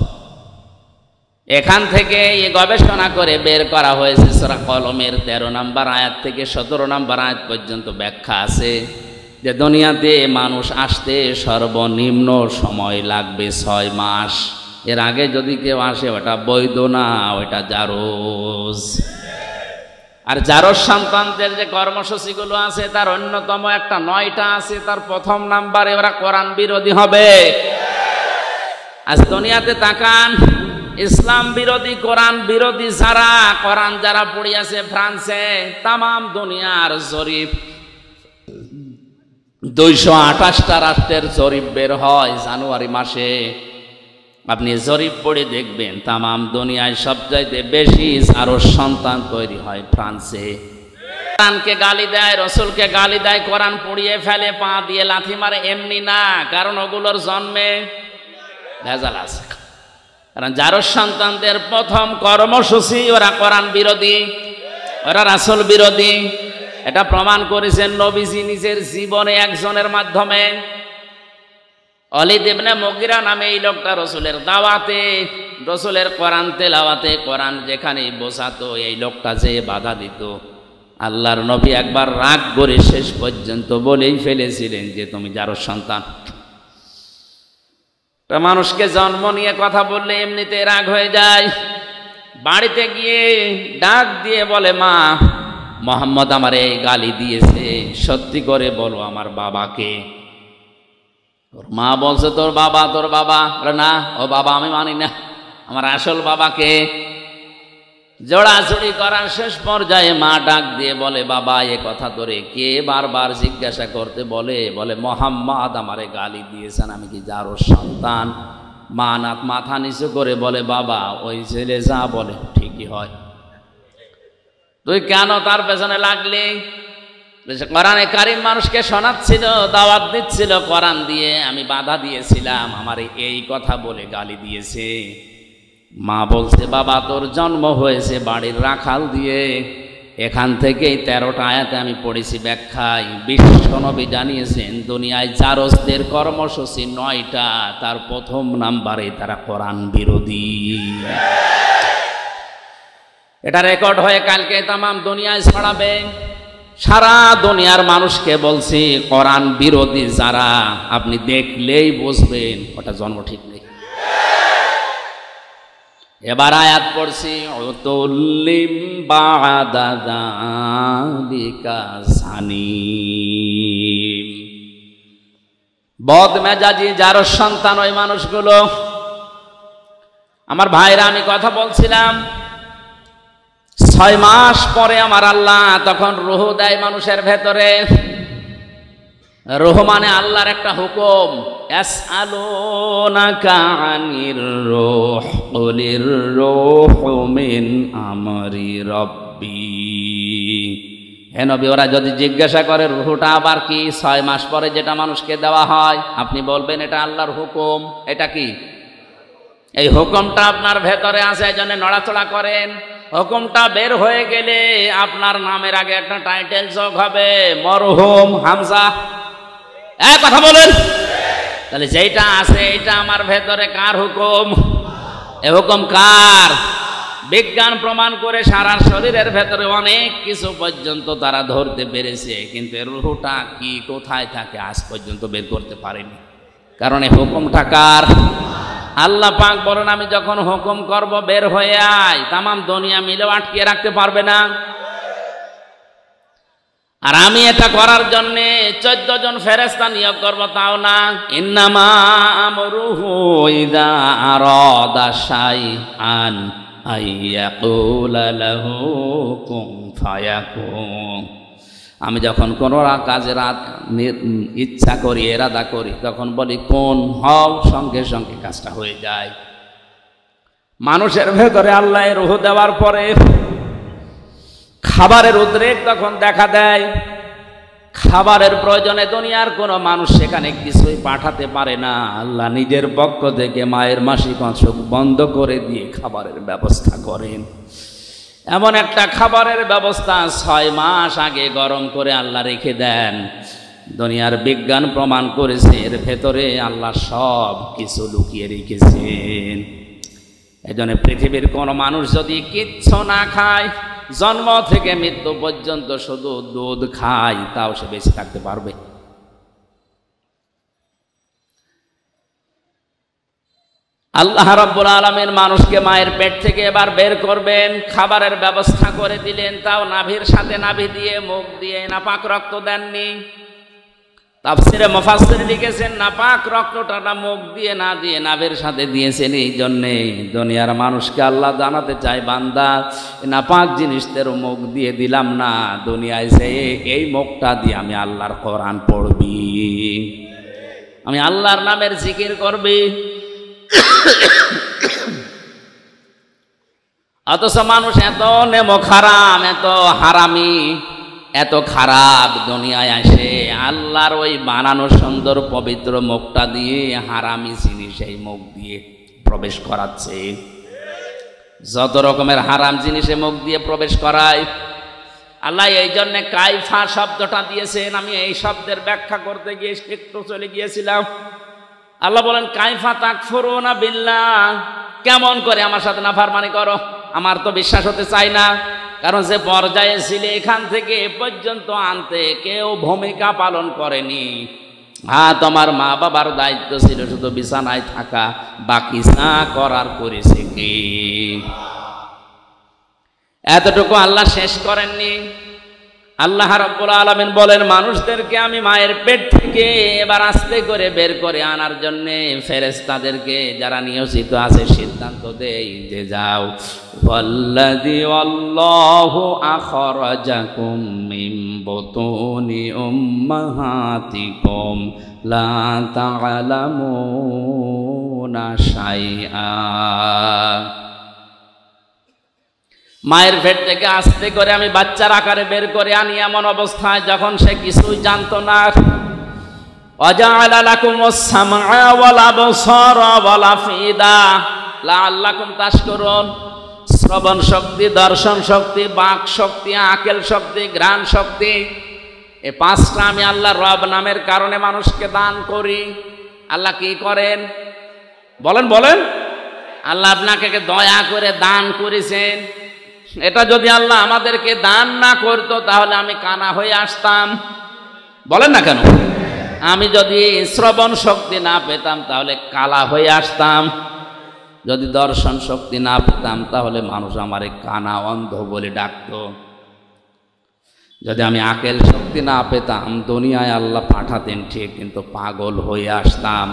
S1: এখান থেকে গবেষণা করে বের করা হয়েছে সূরা কলমের 13 নম্বর আয়াত থেকে 17 নম্বর আয়াত পর্যন্ত ব্যাখ্যা আছে যে দুনিয়াতে মানুষ আসতে সর্বনিম্ন সময় লাগবে 6 মাস। এর আগে যদি কেউ আসে ওটা বৈধ না, ওটা জারজ। আর জারজ সন্তানদের যে কর্মসূচিগুলো আছে তার অন্যতম একটা 9টা আছে। তার প্রথম নাম্বারে ওরা কোরআন বিরোধী হবে। আজ দুনিয়াতে তাকান, ইসলাম বিরোধী, কোরআন বিরোধী যারা, কোরআন যারা পড়িয়াছে ফ্রান্সে, তাম দুনিয়ার জরিপ 228টা রাষ্ট্রের জরিপ বের হয় জানুয়ারি মাসে। আপনি জরিপ পড়ে দেখবেন তাম দুনিয়ায় সবচাইতে বেশি জারজ সন্তান তৈরি হয় ফ্রান্সে। কোরআনকে গালি দেয়, রসুলকে গালি দেয়, কোরআন পড়িয়ে ফেলে, পা দিয়ে লাথি মারে, এমনি না, কারণ ওগুলোর জন্মে ভেজাল আছে। কারণ জারজ সন্তানদের প্রথম কর্মসূচি ওরা কোরআন বিরোধী, ওরা রাসূল বিরোধী। এটা প্রমাণ করেছেন নবীজি নিজের জীবনে একজনের মাধ্যমে। ওলীদ ইবনে মুগীরা নামে এই লোকটা রসুলের দাওয়াতে, রসুলের কোরআন তেলাওয়াতে, কোরআন যেখানে বোঝাতো এই লোকটা যে বাধা দিত, আল্লাহর নবী একবার রাগ করে শেষ পর্যন্ত বলেই ফেলেছিলেন যে তুমি জারজ সন্তান। মানুষকে জন্ম নিয়ে কথা বললে এমনিতে রাগ হয়ে যায়। বাড়িতে গিয়ে ডাক দিয়ে বলে, মা মোহাম্মদ আমার এই গালি দিয়েছে, সত্যি করে বলো আমার বাবাকে। তোর মা বলছে তোর বাবা, তোর বাবা। না, ও বাবা আমি মানি না, আমার আসল বাবাকে। জোড়াজুড়ি করার শেষ পর্যায়ে মা ডাক দিয়ে বলে, বাবা এ কথা তোরে কে বারবার জিজ্ঞাসা করতে বলে? বলে মোহাম্মদ আমারে গালি দিয়েছেন, আমি কি জারজ সন্তান? মা নাথ মাথা নিচু করে বলে, বাবা ওই ছেলে যা বলে ঠিকই হয়, তুই কেন তার পেছনে লাগলি? কোরআনে কারিম মানুষকে শোনাচ্ছিল, দাওয়াত দিচ্ছিল কোরআন দিয়ে, আমি বাধা দিয়েছিলাম, আমার এই কথা বলে গালি দিয়েছে। মা বলছে, বাবা তোর জন্ম হয়েছে বাড়ির রাখাল দিয়ে, এখান থেকেই 13টা আয়াতে আমি পড়েছি ব্যাখ্যায়। বিশ্বনবী জানিয়েছেন দুনিয়ায় জারজদের কর্মসূচি 9টা, তার প্রথম নাম্বারে তারা কোরআন বিরোধী। এটা রেকর্ড হয়ে কালকে তামাম দুনিয়ায় ছড়াবে। সারা দুনিয়ার মানুষকে বলছি কোরআন বিরোধী যারা, আপনি দেখলেই বুঝবেন ওটা জন্ম ঠিক নেই। এবার আয়াত পড়ছি, উতুল্লিম বাদা যালিকা জানিম। বদমেজাজি যার সন্তান ওই মানুষগুলো। আমার ভাইরা, আমি কথা বলছিলাম 6 মাস পরে আমার আল্লাহ তখন রূহ দেয় মানুষের ভেতরে। রূহ মানে আল্লাহর একটা হুকুম। ইয়াসআলুনাকা আনির রূহ কুলির রূহু মিন আমরি রাব্বি। হে নবী, ওরা যদি জিজ্ঞাসা করে রূহটা আবার কি, 6 মাস পরে যেটা মানুষকে দেওয়া হয়, আপনি বলবেন এটা আল্লাহর হুকুম। এটা কি? এই হুকুমটা আপনার ভেতরে আছে, এজন্য নড়াচড়া করেন। হুকুমটা বের হয়ে গেলে আপনার নামের আগে একটা টাইটেল যোগ হবে, মরহুম হামজা। কথা বলেন। তাহলে যেটা আছে এটা আমার ভেতরে কার হুকুম? এ হুকুম কার? বিজ্ঞান প্রমাণ করে সারা শরীরের ভেতরে অনেক কিছু পর্যন্ত তারা ধরতে পেরেছে, কিন্তু রূহটা কি কোথায় থাকে আজ পর্যন্ত বের করতে পারেনি। কারণ এই হুকুমটা কার? আল্লাহ পাক বলেন, আমি যখন হুকুম করব বের হয়ে আয়, তামাম দুনিয়া মিলেও আটকে রাখতে পারবে না। আর আমি এটা করার জন্য 14 জন ফেরেশতা নিয়োগ করব তাও না। ইন্নামা আমরুহু ইযা আরাদা শাইআন আইয়াকুলা লাহু কুন ফায়াকুন। আমি যখন কোনো কাজের ইচ্ছা করি, এরাদা করি, তখন বলি কোন হও, সঙ্গে সঙ্গে কাজটা হয়ে যায়। মানুষের ভেতরে আল্লাহ রূহ দেওয়ার পরে খাবারের উদ্রেক তখন দেখা দেয়। খাবারের প্রয়োজনে দুনিয়ার কোনো মানুষ সেখানে কিছুই পাঠাতে পারে না। আল্লাহ নিজের পক্ষ থেকে মায়ের মাসিক অসুখ বন্ধ করে দিয়ে খাবারের ব্যবস্থা করেন। এমন একটা খাবারের ব্যবস্থা 6 মাস আগে গরম করে আল্লাহ রেখে দেন। দুনিয়ার বিজ্ঞান প্রমাণ করেছে এর ভেতরে আল্লাহ সব কিছু লুকিয়ে রেখেছেন। এজন্য পৃথিবীর কোনো মানুষ যদি কিচ্ছু না খায়, জন্ম থেকে মৃত্যু পর্যন্ত শুধু দুধ খায়, তাও সে বেঁচে থাকতে পারবে। আল্লাহ রাব্বুল আলামিন মানুষকে মায়ের পেট থেকে এবার বের করবেন, খাবারের ব্যবস্থা করে দিলেন, তাও নাভির সাথে নাভি দিয়ে মুখ দিয়ে নাপাক রক্ত দেননি। তাফসিরে মুফাসসির লিখেছেন নাপাক রক্তটা মুখ দিয়ে না দিয়ে নাভির সাথে দিয়েছেন। এই জন্যে দুনিয়ার মানুষকে আল্লাহ জানাতে চায়, বান্দা নাপাক জিনিসদেরও মুখ দিয়ে দিলাম না, দুনিয়ায় যে এই মুখটা দিয়ে আমি আল্লাহর কোরআন পড়বি, আমি আল্লাহর নামের জিকির করবি। অথচ মানুষ এত নেমো খারাম, এত হারামি, এত খারাপ, দুনিয়ায় আসে আল্লাহর ওই বানানো সুন্দর পবিত্র মুখটা দিয়ে হারামি জিনিস এই মুখ দিয়ে প্রবেশ করাচ্ছে। যত রকমের হারাম জিনিসে মুখ দিয়ে প্রবেশ করায়। আল্লাহ এই জন্যে কাইফা শব্দটা দিয়েছেন। আমি এই শব্দের ব্যাখ্যা করতে গিয়ে একটু চলে গিয়েছিলাম। আল্লাহ বলেন কাইফা তাকফুরুনা বিল্লাহ, কেমন করে আমার সাথে নাফরমানি করো? আমার তো বিশ্বাস হতে চাই না, কারণ যে পর্যায়ে ছিলে এখান থেকে এ পর্যন্ত আনতে কেউ ভূমিকা পালন করেনি। হ্যাঁ, তোমার মা বাবার দায়িত্ব ছিল শুধু বিছানায় থাকা, বাকি যা করার করেছে কি? এতটুকু আল্লাহ শেষ করেননি। আল্লাহ রাব্বুল আলামিন বলেন মানুষদেরকে আমি মায়ের পেট থেকে এবার আস্তে করে বের করে আনার জন্য ফেরেশতাদেরকে যারা নিয়োজিত আছে সিদ্ধান্ত দেই যে যাও, ওয়াল্লাযী আল্লাহু আখরাজাকুম মিন বুতুনি উম্মাহাতিকুম লা তা'লামুনা শাইআ। মায়ের পেট থেকে আস্তে করে আমি বাচ্চার আকারে বের করে আনি এমন অবস্থায় যখন সে কিছুই জানতো না। ওয়াজআলা লাকুমুস সামআ ওয়াল আবসারা ওয়াল আফইদা লাআল্লাকুম তাশকুরুন। শ্রবণ শক্তি, দর্শন শক্তি, বাক শক্তি, আকেল শক্তি, ঘ্রাণ শক্তি, এই পাঁচটা আমি আল্লাহ রব নামের কারণে মানুষকে দান করি। আল্লাহ কি করেন বলেন বলেন? আল্লাহ আপনাকে দয়া করে দান করেছেন। এটা যদি আল্লাহ আমাদেরকে দান না করতো তাহলে আমি কানা হয়ে আসতাম। বলেন না কেন? আমি যদি শ্রবণ শক্তি না পেতাম তাহলে কালা হয়ে আসতাম। যদি দর্শন শক্তি না পেতাম তাহলে মানুষ আমারে কানা, অন্ধ বলে ডাকতো। যদি আমি আকেল শক্তি না পেতাম দুনিয়ায় আল্লাহ পাঠাতেন ঠিক, কিন্তু পাগল হয়ে আসতাম।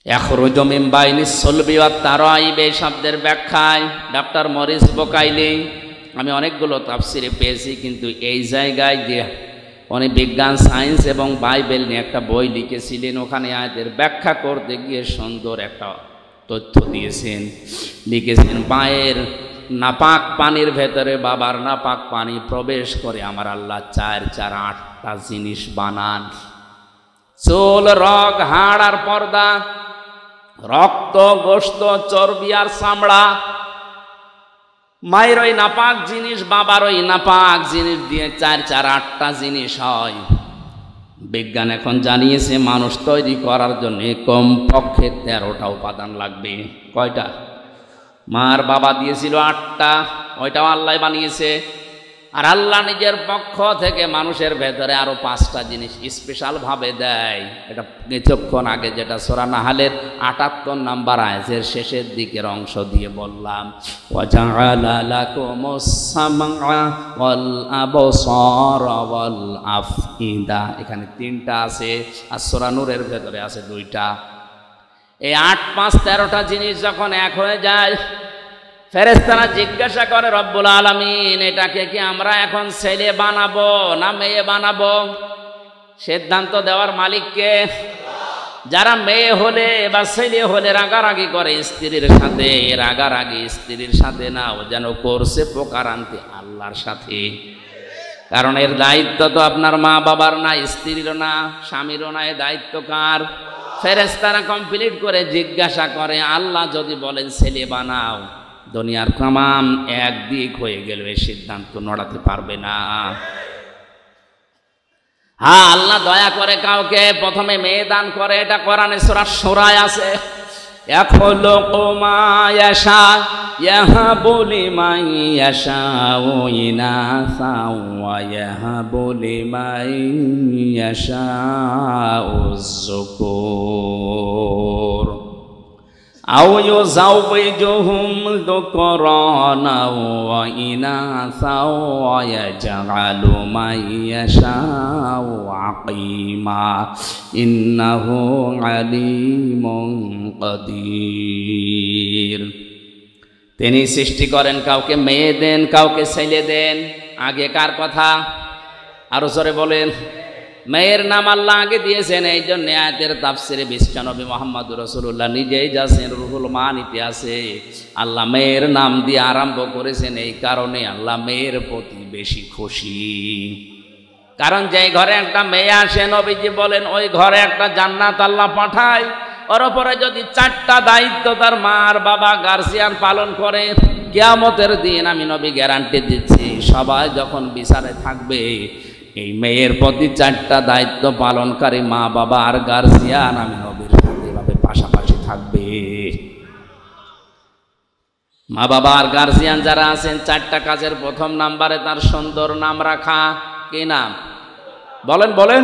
S1: ইখরুজু মিন বাইনিস সুলবি ওয়াত তারাইব এই শব্দের ব্যাখ্যায় ডক্টর মরিস বোকাইলি, আমি অনেকগুলো তাফসিরে পেয়েছি, কিন্তু এই জায়গায় যে উনি বিজ্ঞান, সায়েন্স এবং বাইবেল নিয়ে একটা বই লিখেছিলেন, ওখানে আয়াতের ব্যাখ্যা করতে গিয়ে সুন্দর একটা তথ্য দিয়েছেন। লিখেছেন, মায়ের নাপাক পানির ভেতরে বাবার নাপাক পানি প্রবেশ করে আমার আল্লাহ 8টা জিনিস বানান। চুল, রগ, হাড় আর পর্দা, রক্ত, গোশত, চর্বি আর চামড়া। মায়ের ওই নাপাক জিনিস, বাবার ওই নাপাক জিনিস দিয়ে 8টা জিনিস হয়। বিজ্ঞান এখন জানিয়েছে মানুষ তৈরি করার জন্য কমপক্ষে 13টা উপাদান লাগবে। কয়টা? মার বাবা দিয়েছিল 8টা, ওইটাও আল্লাহ বানিয়েছে। আর আল্লাহ নিজের পক্ষ থেকে মানুষের ভেতরে আরো 5টা জিনিস স্পেশাল ভাবে দেয়। এটা কিছুক্ষণ আগে যেটা সূরা নাহলের 78 নম্বর আয়াতের শেষের দিকের অংশ দিয়ে বললাম, ওয়াজআলা লাকুমুস সামআ ওয়াল আবসারা ওয়াল আফইদা। এখানে 3টা আছে, আর সূরা নূরের ভেতরে আছে 2টা। এই 8, 5, 13টা জিনিস যখন এক হয়ে যায়, ফেরেশতারা জিজ্ঞাসা করে, রব্বুল আলামিন এটাকে কি আমরা এখন ছেলে বানাবো না মেয়ে বানাবো? সিদ্ধান্ত দেওয়ার মালিককে। যারা মেয়ে হলে বা ছেলে হলে রাগারাগি করে স্ত্রীর সাথে, রাগারাগি স্ত্রীর সাথে না, ও যেন করছে পোকারান্তি আল্লাহর সাথে। কারণ এর দায়িত্ব তো আপনার মা বাবার না, স্ত্রীরও না, স্বামীরও না, এ দায়িত্ব কার? ফেরেশতারা কমপ্লিট করে জিজ্ঞাসা করে, আল্লাহ যদি বলেন ছেলে বানাও, দুনিয়ার তামাম একদিক হয়ে গেল, এই সিদ্ধান্ত নড়াতে পারবে না। হ্যাঁ, আল্লাহ দয়া করে কাউকে প্রথমে মেয়ে দান করে, এটা কোরআনে সূরা শূরায় আছে। ইয়াখলুকু মা ইয়াশা ইয়াহাবু লিমান ইয়াশাউ ইনাসা ওয়া ইয়াহাবু লিমান ইয়াশাউ যুকুর আও ইউযাওযিজুহুম যুকরানা ওয়া ইনাসা ওয়া ইয়াজআলু মান ইয়াশাউ আকিমা ইন্নাহু আলিমুন কাদির। তিনি সৃষ্টি করেন, কাউকে মেয়ে দেন, কাউকে ছেলে দেন। আগে কার কথা? আরো জোরে বলেন। মেয়ের নাম আল্লাহ আগে দিয়েছেন। এই জন্য আয়াতের তাফসিরে বিশ্বনবী মুহাম্মদুর রাসূলুল্লাহ নিজেই যাচ্ছেন, রুহুল মানিতে আছে, আল্লাহ মেয়ের নাম দিয়ে আরম্ভ করেছেন। এই কারণে আল্লাহ মেয়ের প্রতি বেশি খুশি। কারণ যেই ঘরে একটা মেয়ে আসে, নবীজি বলেন ওই ঘরে একটা জান্নাত আল্লাহ পাঠায়। ওর উপরে যদি 4টা দায়িত্ব তার মা আর বাবা গার্জিয়ান পালন করে, কিয়ামতের দিন আমি নবী গ্যারান্টি দিচ্ছি, সবাই যখন বিচারে থাকবে, এই মেয়ের প্রতি 4টা দায়িত্ব পালনকারী মা বাবা আর গার্জিয়ান আমি নবীর সাথে এভাবে পাশাপাশি থাকবে। মা বাবা আর গার্জিয়ান যারা আছেন, 4টা কাজের প্রথম নাম্বারে তার সুন্দর নাম রাখা। কি নাম? বলেন বলেন।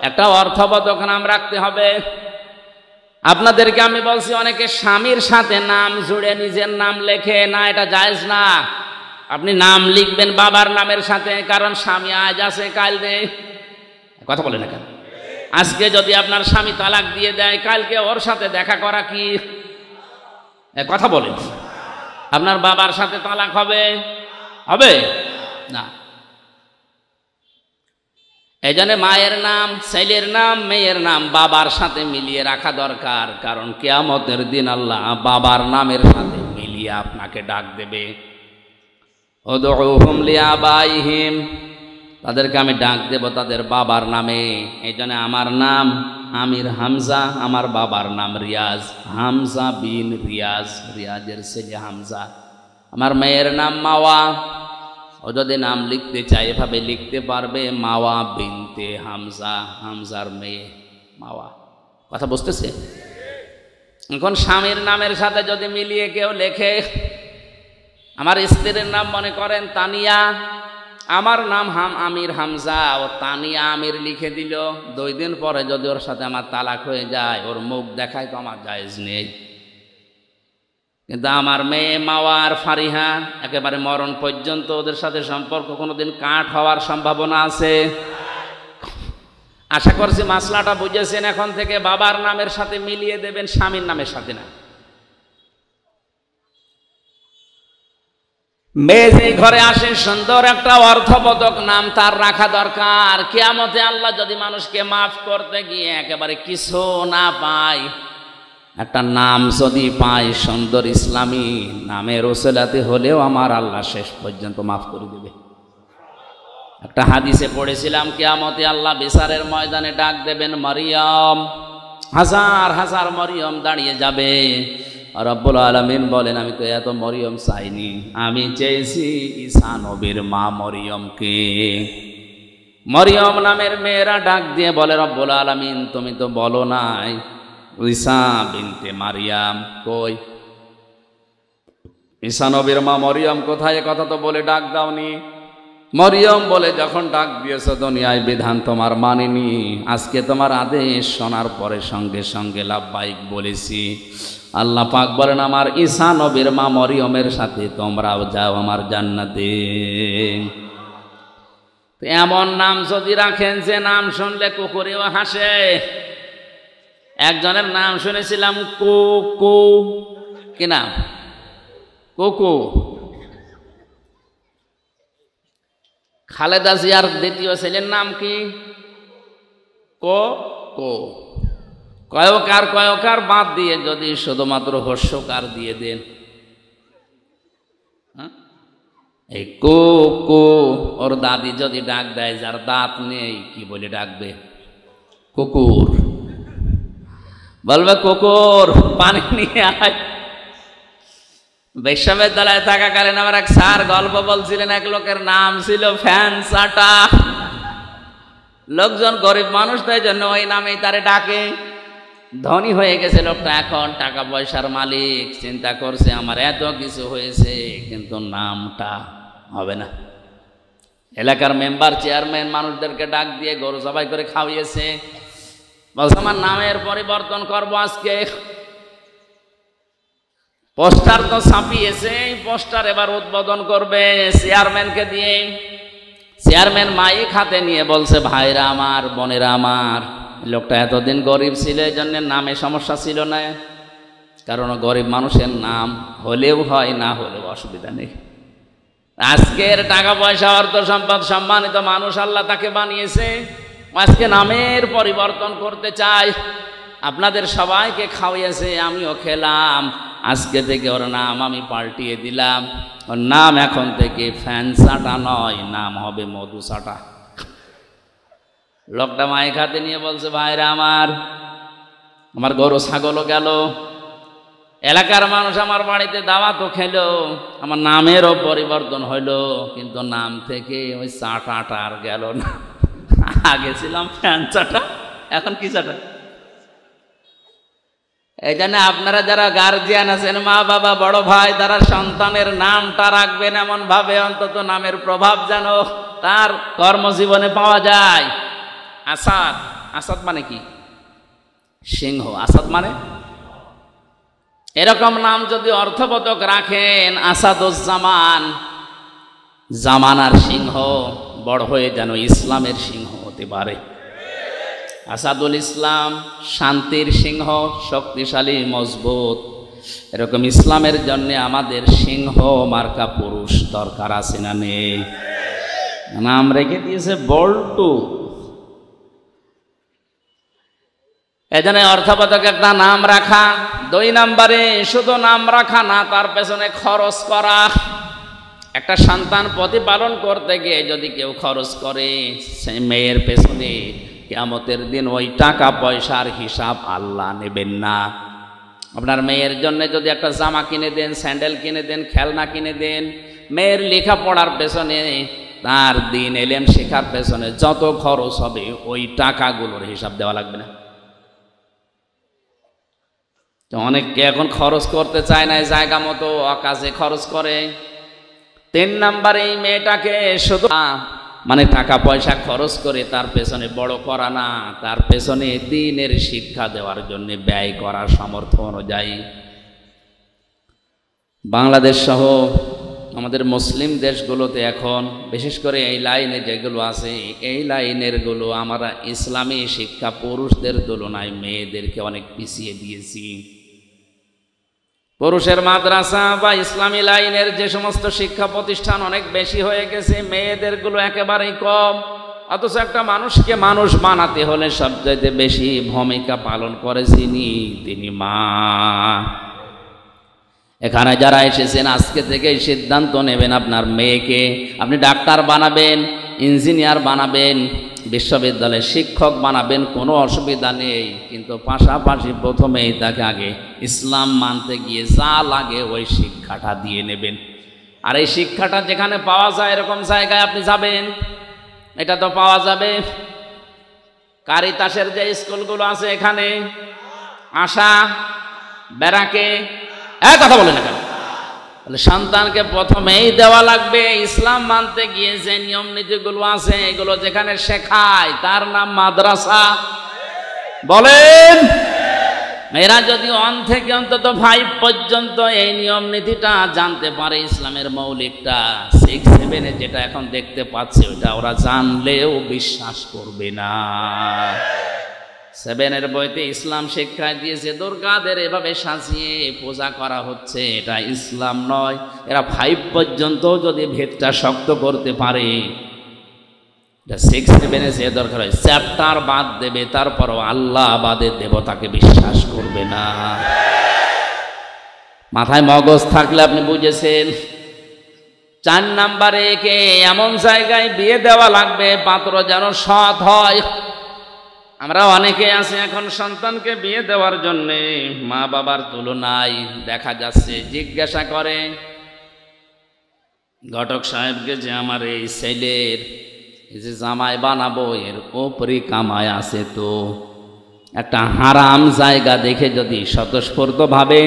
S1: একটা অর্থবোধক নাম রাখতে হবে। আপনাদেরকে আমি বলছি, অনেকে স্বামীর সাথে নাম জুড়ে নিজের নাম লেখে না, এটা জায়েজ না। আপনি নাম লিখবেন বাবার নামের সাথে, কারণ স্বামী আজ আছে কাল নেই। কথা বলে না কেন? আজকে যদি আপনার স্বামী তালাক দিয়ে দেয়, কালকে ওর সাথে দেখা করা কি? কথা বলেন। আপনার বাবার সাথে তালাক হবে? হবে না। এই জন্য মায়ের নাম, ছেলের নাম, মেয়ের নাম বাবার সাথে মিলিয়ে রাখা দরকার। কারণ কিয়ামতের দিন আল্লাহ বাবার নামের সাথে মিলিয়ে আপনাকে ডাক দেবে। উদউহুম লিআবাইহিম, তাদেরকে আমি ডাক দেব তাদের বাবার নামে। এই জন্য আমার নাম আমির হামজা, আমার বাবার নাম রিয়াজ, হামজা বিন রিয়াজ, রিয়াজের ছেলে হামজা। আমার মেয়ের নাম মাওয়া, ও যদি নাম লিখতে চায় এভাবে লিখতে পারবে, মাওয়া বিনতে হামজা, হামজার মেয়ে মাওয়া। কথা বুঝতেছে? এখন স্বামীর নামের সাথে যদি মিলিয়ে কেউ লেখে, আমার স্ত্রীর নাম মনে করেন তানিয়া, আমার নাম আমির হামজা, ও তানিয়া আমির লিখে দিল, 2 দিন পরে যদি ওর সাথে আমার তালাক হয়ে যায়, ওর মুখ দেখায় তো আমার জায়েজ নেই। কিন্তু আমার মেয়ে মাওয়া আর ফারিহা একেবারে মরণ পর্যন্ত ওদের সাথে সম্পর্ক কোনোদিন কাট হওয়ার সম্ভাবনা আছে। আশা করছি মাসলাটা বুঝেছেন। এখন থেকে বাবার নামের সাথে মিলিয়ে দেবেন, স্বামীর নামের সাথে না। মেয়ে যে ঘরে আসে সুন্দর একটা অর্থবোধক নাম তার রাখা দরকার। কিয়ামতে আল্লাহ যদি মানুষকে মাফ করতে গিয়ে একেবারে কিছু না পায়, একটা নাম যদি পায় সুন্দর ইসলামী নামের ওসিলাতে হলেও আমার আল্লাহ শেষ পর্যন্ত মাফ করে দেবে। একটা হাদিসে পড়েছিলাম, কিয়ামতে আল্লাহ বিচারের ময়দানে ডাক দেবেন মরিয়ম, হাজার হাজার মরিয়ম দাঁড়িয়ে যাবে। রব্বুল আলামিন বলেন, আমি তো এত মরিয়ম চাইনি, আমি চেয়েছি ঈসা নবীর মা মরিয়মকে। মরিয়ম নামের মেয়েরা ডাক দিয়ে বলে, রব্বুল আলামিন তুমি তো বলো নাই ঈসা বিনতে মারিয়াম কই, ঈসা নবীর মা মরিয়ম কোথায়, কথা তো বলে ডাক দাওনি। মরিয়ম বলে, যখন ডাক দিয়েছ দুনিয়ায় বিধান তোমার মানিনি, আজকে তোমার আদেশ শোনার পরে সঙ্গে সঙ্গে লাব্বাইক বলেছি। আল্লাহ পাক বলেন, আমার ঈসা নবীর মা মরিয়মের সাথে তোমরাও যাও আমার জান্নাতে। এমন নাম যদি রাখেন যে নাম শুনলে কুকুরেও হাসে। একজনের নাম শুনেছিলাম কুকু, কি নাম? কুকু। খালেদা জিয়ার দ্বিতীয় ছেলের নাম কি? কো কো। কয়কার কয়কার বাদ দিয়ে যদি শুধুমাত্র হর্ষকার দিয়ে দেন, এই কো কো, ওর দাদি যদি ডাক দেয় যার দাঁত নেই, কি বলে ডাকবে? কুকুর। বলবে কুকুর পানি নিয়ে আয়। বিশ্ববিদ্যালয়ে থাকাকালীন আমার এক স্যার গল্প বলছিলেন, এক লোকের নাম ছিল ফ্যানসাটা। লোকজন গরিব মানুষ, তাই জন্য ওই নামেই তারে ডাকে। ধনী হয়ে গেছে লোকটা, এখন টাকা পয়সার মালিক, চিন্তা করছে আমার এত কিছু হয়েছে কিন্তু নামটা হবে না। এলাকার মেম্বার চেয়ারম্যান মানুষদেরকে ডাক দিয়ে গরু জবাই করে খাওয়িয়েছে, বলছে আমার নামের পরিবর্তন করবো আজকে। পোস্টার তো ছাপিয়েছে, পোস্টার এবার উদ্বোধন করবে চেয়ারম্যানকে দিয়ে। চেয়ারম্যান মাইক হাতে নিয়ে বলছে, ভাইরা আমার, বোনেরা আমার, লোকটা এতদিন গরিব ছিল, এই জন্য নামে সমস্যা ছিল না, কারণ গরিব মানুষের নাম হলেও হয়, না হলেও অসুবিধা নেই। আজকের টাকা পয়সা অর্থ সম্পদ সম্মানিত মানুষ আল্লাহ তাকে বানিয়েছে, আজকে নামের পরিবর্তন করতে চাই। আপনাদের সবাইকে খাওয়াইয়েছে, আমিও খেলাম, আজকে থেকে ওর নাম আমি পাল্টিয়ে দিলাম। ওর নাম এখন থেকে ফ্যানসাটা নয়, নাম হবে মধুসাটা। লোকটা মাইক হাতে নিয়ে বলছে, ভাইরা আমার গরু ছাগলও গেল, এলাকার মানুষ আমার বাড়িতে দাওয়াতও খেলো, আমার নামেরও পরিবর্তন হইলো, কিন্তু নাম থেকে ওই চাটাটা আর গেল না। আগে ছিলাম ফ্যানসাটা, এখন কি চাটা। এই জন্য আপনারা যারা গার্জিয়ান আছেন, মা বাবা বড় ভাই, তারা সন্তানের নামটা রাখবেন এমন ভাবে, অন্তত নামের প্রভাব যেন তার কর্মজীবনে পাওয়া যায়। আসাদ, আসাদ মানে কি? সিংহ। আসাদ মানে এরকম নাম যদি অর্থবোধক রাখেন, আসাদুজ্জামান, জামানার সিংহ বড় হয়ে যেন ইসলামের সিংহ হতে পারে। আসাদুল ইসলাম, শান্তির সিংহ, শক্তিশালী মজবুত। এরকম ইসলামের জন্য আমাদের সিংহ মার্কা পুরুষ দরকার আছে না নেই? নাম রেখে দিয়েছে বল্টু। এজন্য অর্থবোধক একটা নাম রাখা। 2 নম্বরে শুধু নাম রাখা না, তার পেছনে খরচ করা। একটা সন্তান প্রতিপালন করতে গিয়ে যদি কেউ খরচ করে, সেই মেয়ের পেছনে কিয়ামতের দিন ওই টাকা পয়সার হিসাব আল্লাহ নেবেন না। আপনার মেয়ের জন্য যদি একটা জামা কিনে দেন, স্যান্ডেল কিনে দেন, খেলনা কিনে দেন, মেয়ের লেখাপড়ার পেছনে, তার দিন এলেম শেখার পেছনে যত খরচ হবে ওই টাকাগুলোর হিসাব দেওয়া লাগবে না। অনেককে এখন খরচ করতে চায় না, জায়গা মতো অকাজে খরচ করে। 3 নম্বরে এই মেয়েটাকে শুধু মানে টাকা পয়সা খরচ করে তার পেছনে বড় করা না, তার পেছনে দ্বীনের শিক্ষা দেওয়ার জন্য ব্যয় করার সামর্থ্য অনুযায়ী। বাংলাদেশ সহ আমাদের মুসলিম দেশগুলোতে এখন বিশেষ করে এই লাইনে যেগুলো আছে, এই লাইনের গুলো আমরা ইসলামী শিক্ষা পুরুষদের তুলনায় মেয়েদেরকে অনেক পিছিয়ে দিয়েছি। পুরুষের মাদ্রাসা বা ইসলামী লাইনের যে সমস্ত শিক্ষা প্রতিষ্ঠান অনেক বেশি হয়ে গেছে, মেয়েদের গুলো একেবারেই কম। অথচ একটা মানুষকে মানুষ বানাতে হলে সবচাইতে বেশি ভূমিকা পালন করে তিনি মা। এখানে যারা এসেছেন আজকে থেকে সিদ্ধান্ত নেবেন আপনার মেয়েকে আপনি ডাক্তার বানাবেন, ইঞ্জিনিয়ার বানাবেন, বিশ্ববিদ্যালয়ের শিক্ষক বানাবেন, কোনো অসুবিধা নেই। কিন্তু পাশাপাশি প্রথমেই তাকে আগে ইসলাম মানতে গিয়ে যা লাগে ওই শিক্ষাটা দিয়ে নেবেন। আর এই শিক্ষাটা যেখানে পাওয়া যায় এরকম জায়গায় আপনি যাবেন। এটা তো পাওয়া যাবে কারিতাসের যে স্কুলগুলো আছে, এখানে আশা ব্যারাকে কথা বলে না কেন? তাহলে সন্তানকে প্রথমেই দেওয়া লাগবে ইসলাম মানতে গিয়ে যে নিয়ম নীতিগুলো আছে, এগুলো যেখানে শেখায় তার নাম মাদ্রাসা। বলেন, এরা যদি 1 থেকে অন্তত 5 পর্যন্ত এই নিয়ম নীতিটা জানতে পারে, ইসলামের মৌলিকটা 6, 7 যেটা এখন দেখতে পাচ্ছে ওটা ওরা জানলেও বিশ্বাস করবে না। 7 বইতে ইসলাম শিক্ষা দিয়েছে দুর্গাদের এভাবে সাজিয়ে পূজা করা হচ্ছে, এটা ইসলাম নয়। এরা 5 পর্যন্ত যদি ভেদটা শক্ত করতে পারে, 6, 7 যে দরকার হয় চ্যাপ্টার বাদ দেবে, তারপরও আল্লাহ বাদে দেবতাকে বিশ্বাস করবে না। মাথায় মগজ থাকলে আপনি বুঝেছেন। 4 নম্বরে একে এমন জায়গায় বিয়ে দেওয়া লাগবে পাত্র যেন সৎ হয়। আমরা অনেকে আছে এখন সন্তানকে বিয়ে দেওয়ার জন্য মা বাবার তুলনায় দেখা যাচ্ছে জিজ্ঞাসা করে ঘটক সাহেবকে যে আমার এই ছেলের এই যে জামাই বানাবো এর উপরে কামাই আছে, তো একটা হারাম জায়গা দেখে যদি স্বতঃস্ফূর্তভাবে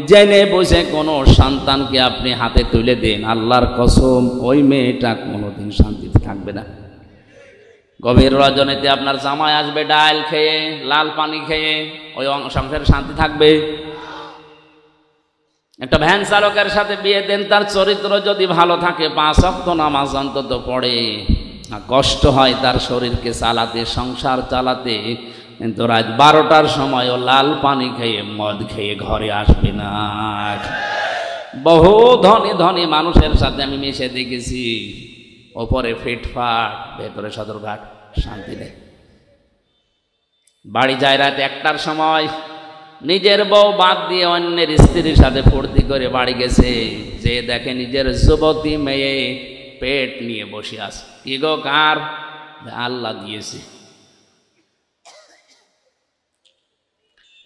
S1: জেনে বুঝে কোনো সন্তানকে আপনি হাতে তুলে দেন, আল্লাহর কসম ওই মেয়েটা কোনোদিন শান্তিতে থাকবে না। গভীর রজনীতে আপনার জামাই আসবে ডাল খেয়ে, লাল পানি খেয়ে, ওই সংসারে শান্তি থাকবে? একটা ভ্যান চালকের সাথে বিয়ে দেন, তার চরিত্র যদি ভালো থাকে, 5 ওয়াক্ত নামাজ অন্তত পড়ে, কষ্ট হয় তার শরীরকে চালাতে, সংসার চালাতে, কিন্তু রাত 12টার সময় ও লাল পানি খেয়ে মদ খেয়ে ঘরে আসবে না। বহু ধনী ধনী মানুষের সাথে আমি মিশে দেখেছি, ওপরে ফিটফাট, ভেতরে সদরঘাট, শান্তি নেই। বাড়ি যায় রাত 1টার সময়, নিজের বউ বাদ দিয়ে অন্যের স্ত্রীর সাথে ফুর্তি করে বাড়ি গেছে, যে দেখে নিজের যুবতী মেয়ে পেট নিয়ে বসে আছে। কি গো, কার? আল্লাহ দিয়েছে।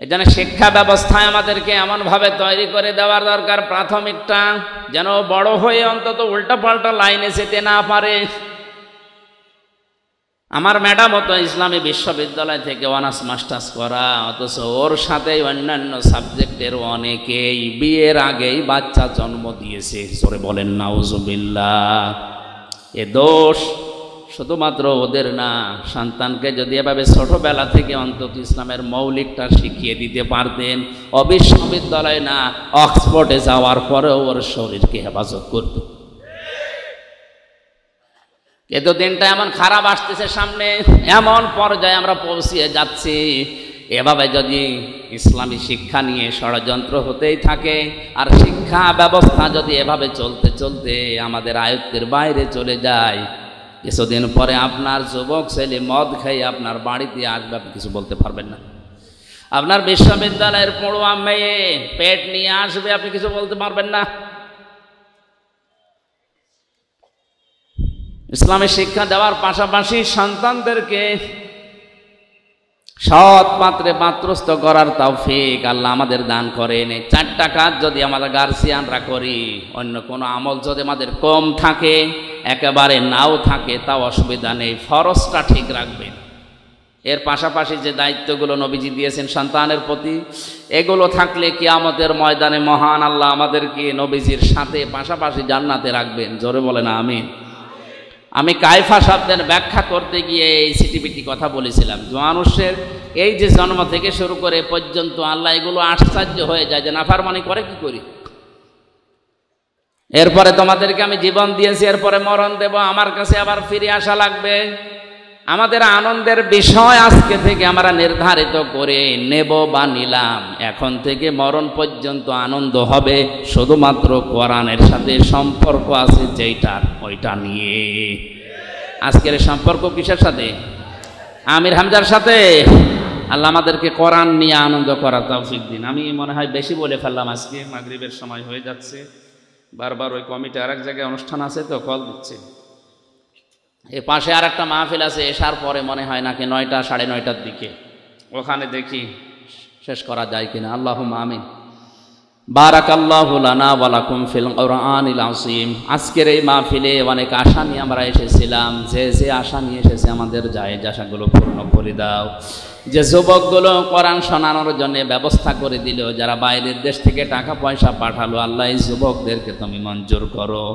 S1: এজন্য শিক্ষা ব্যবস্থায় আমাদেরকে এমনভাবে তৈরি করে দেওয়ার দরকার, প্রাথমিকটা যেন বড় হয়ে অন্তত উল্টাপাল্টা লাইনে যেতে না পারে। আমার ম্যাডাম তো ইসলামী বিশ্ববিদ্যালয় থেকে অনার্স মাস্টার্স করা, অথচ ওর সাথে অন্যান্য সাবজেক্টের অনেকেই বিয়ের আগেই বাচ্চা জন্ম দিয়েছে। জোরে বলেন নাউজুবিল্লাহ। এ দোষ শুধুমাত্র ওদের না, সন্তানকে যদি এভাবে ছোটবেলা থেকে অন্তত ইসলামের মৌলিকটা শিখিয়ে দিতে পারতেন, বিশ্ববিদ্যালয় না অক্সফোর্ডে যাওয়ার পরেও ওর শরীরকে হেফাজত করত। কিন্তু দিনটা এমন খারাপ আসতেছে সামনে, এমন পর্যায়ে আমরা পৌঁছিয়ে যাচ্ছি, এভাবে যদি ইসলামী শিক্ষা নিয়ে ষড়যন্ত্র হতেই থাকে আর শিক্ষা ব্যবস্থা যদি এভাবে চলতে চলতে আমাদের আয়ত্তের বাইরে চলে যায়, কিছুদিন পরে আপনার যুবক ছেলে মদ খেয়ে আপনার বাড়িতে আসবে, আপনি কিছু বলতে পারবেন না। আপনার বিশ্ববিদ্যালয়ের পড়ুয়া মেয়ে পেট নিয়ে আসবে, আপনি কিছু বলতে পারবেন না। ইসলামী শিক্ষা দেওয়ার পাশাপাশি সন্তানদেরকে সৎ পাত্রে পাত্রস্থ করার তৌফিক আল্লাহ আমাদের দান করেন। এই 4টা কাজ যদি আমাদের গার্জিয়ানরা করি, অন্য কোনো আমল যদি আমাদের কম থাকে, একেবারে নাও থাকে, তাও অসুবিধা নেই, ফরজটা ঠিক রাখবেন। এর পাশাপাশি যে দায়িত্বগুলো নবীজি দিয়েছেন সন্তানের প্রতি, এগুলো থাকলে কিয়ামতের ময়দানে মহান আল্লাহ আমাদেরকে নবীজির সাথে পাশাপাশি জান্নাতে রাখবেন। জোরে বলেন আমিন। আমি কায়ফা শব্দের ব্যাখ্যা করতে গিয়ে এই সিটিপিটি কথা বলেছিলাম। মানুষের এই যে জন্ম থেকে শুরু করে পর্যন্ত আল্লাহ এগুলো আশ্চর্য হয়ে যায় যে নাফরমানি করে কি করি। এরপরে তোমাদেরকে আমি জীবন দিয়েছি, এরপরে মরণ দেব, আমার কাছে আবার ফিরে আসা লাগবে। আমাদের আনন্দের বিষয় আজকে থেকে আমরা নির্ধারিত করে নেব বা নিলাম। এখন থেকে মরণ পর্যন্ত আনন্দ হবে শুধুমাত্র কোরআনের সাথে সম্পর্ক আছে যেইটার, ওইটা নিয়ে। আজকের সম্পর্ক কিসের সাথে? আমির হামজার সাথে। আল্লাহ আমাদেরকে কোরআন নিয়ে আনন্দ করার তৌফিক দিন। আমি মনে হয় বেশি বলে ফেললাম, আজকে মাগরিবের সময় হয়ে যাচ্ছে। বারবার ওই কমিটি আরেক জায়গায় অনুষ্ঠান আছে তো কল দিচ্ছে। এর পাশে আর একটা মাহফিল আছে এশার পরে, মনে হয় নাকি 9টা 9:30টার দিকে, ওখানে দেখি শেষ করা যায় কিনা। আল্লাহুম্মা আমিন। বারাকাল্লাহু লানা ওয়া লাকুম ফিল কুরআনিল আযীম। আজকের এই মাহফিলে অনেক আশা নিয়ে আমরা এসেছিলাম। যে যে আশা নিয়ে এসেছে আমাদের জায়েজ আশাগুলো পূর্ণ করে দাও। যে যুবকগুলো কোরআন শোনানোর জন্য ব্যবস্থা করে দিল, যারা বাইরের দেশ থেকে টাকা পয়সা পাঠালো, আল্লাহ এই যুবকদেরকে তুমি মঞ্জুর করো।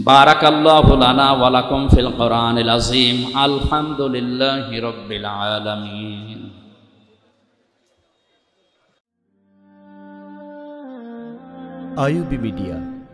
S1: বারাকাল্লাহু লানা ওয়া লাকুম ফিল কুরআনিল আযীম। আলহামদুলিল্লাহি রাব্বিল আলামিন।
S2: IUB media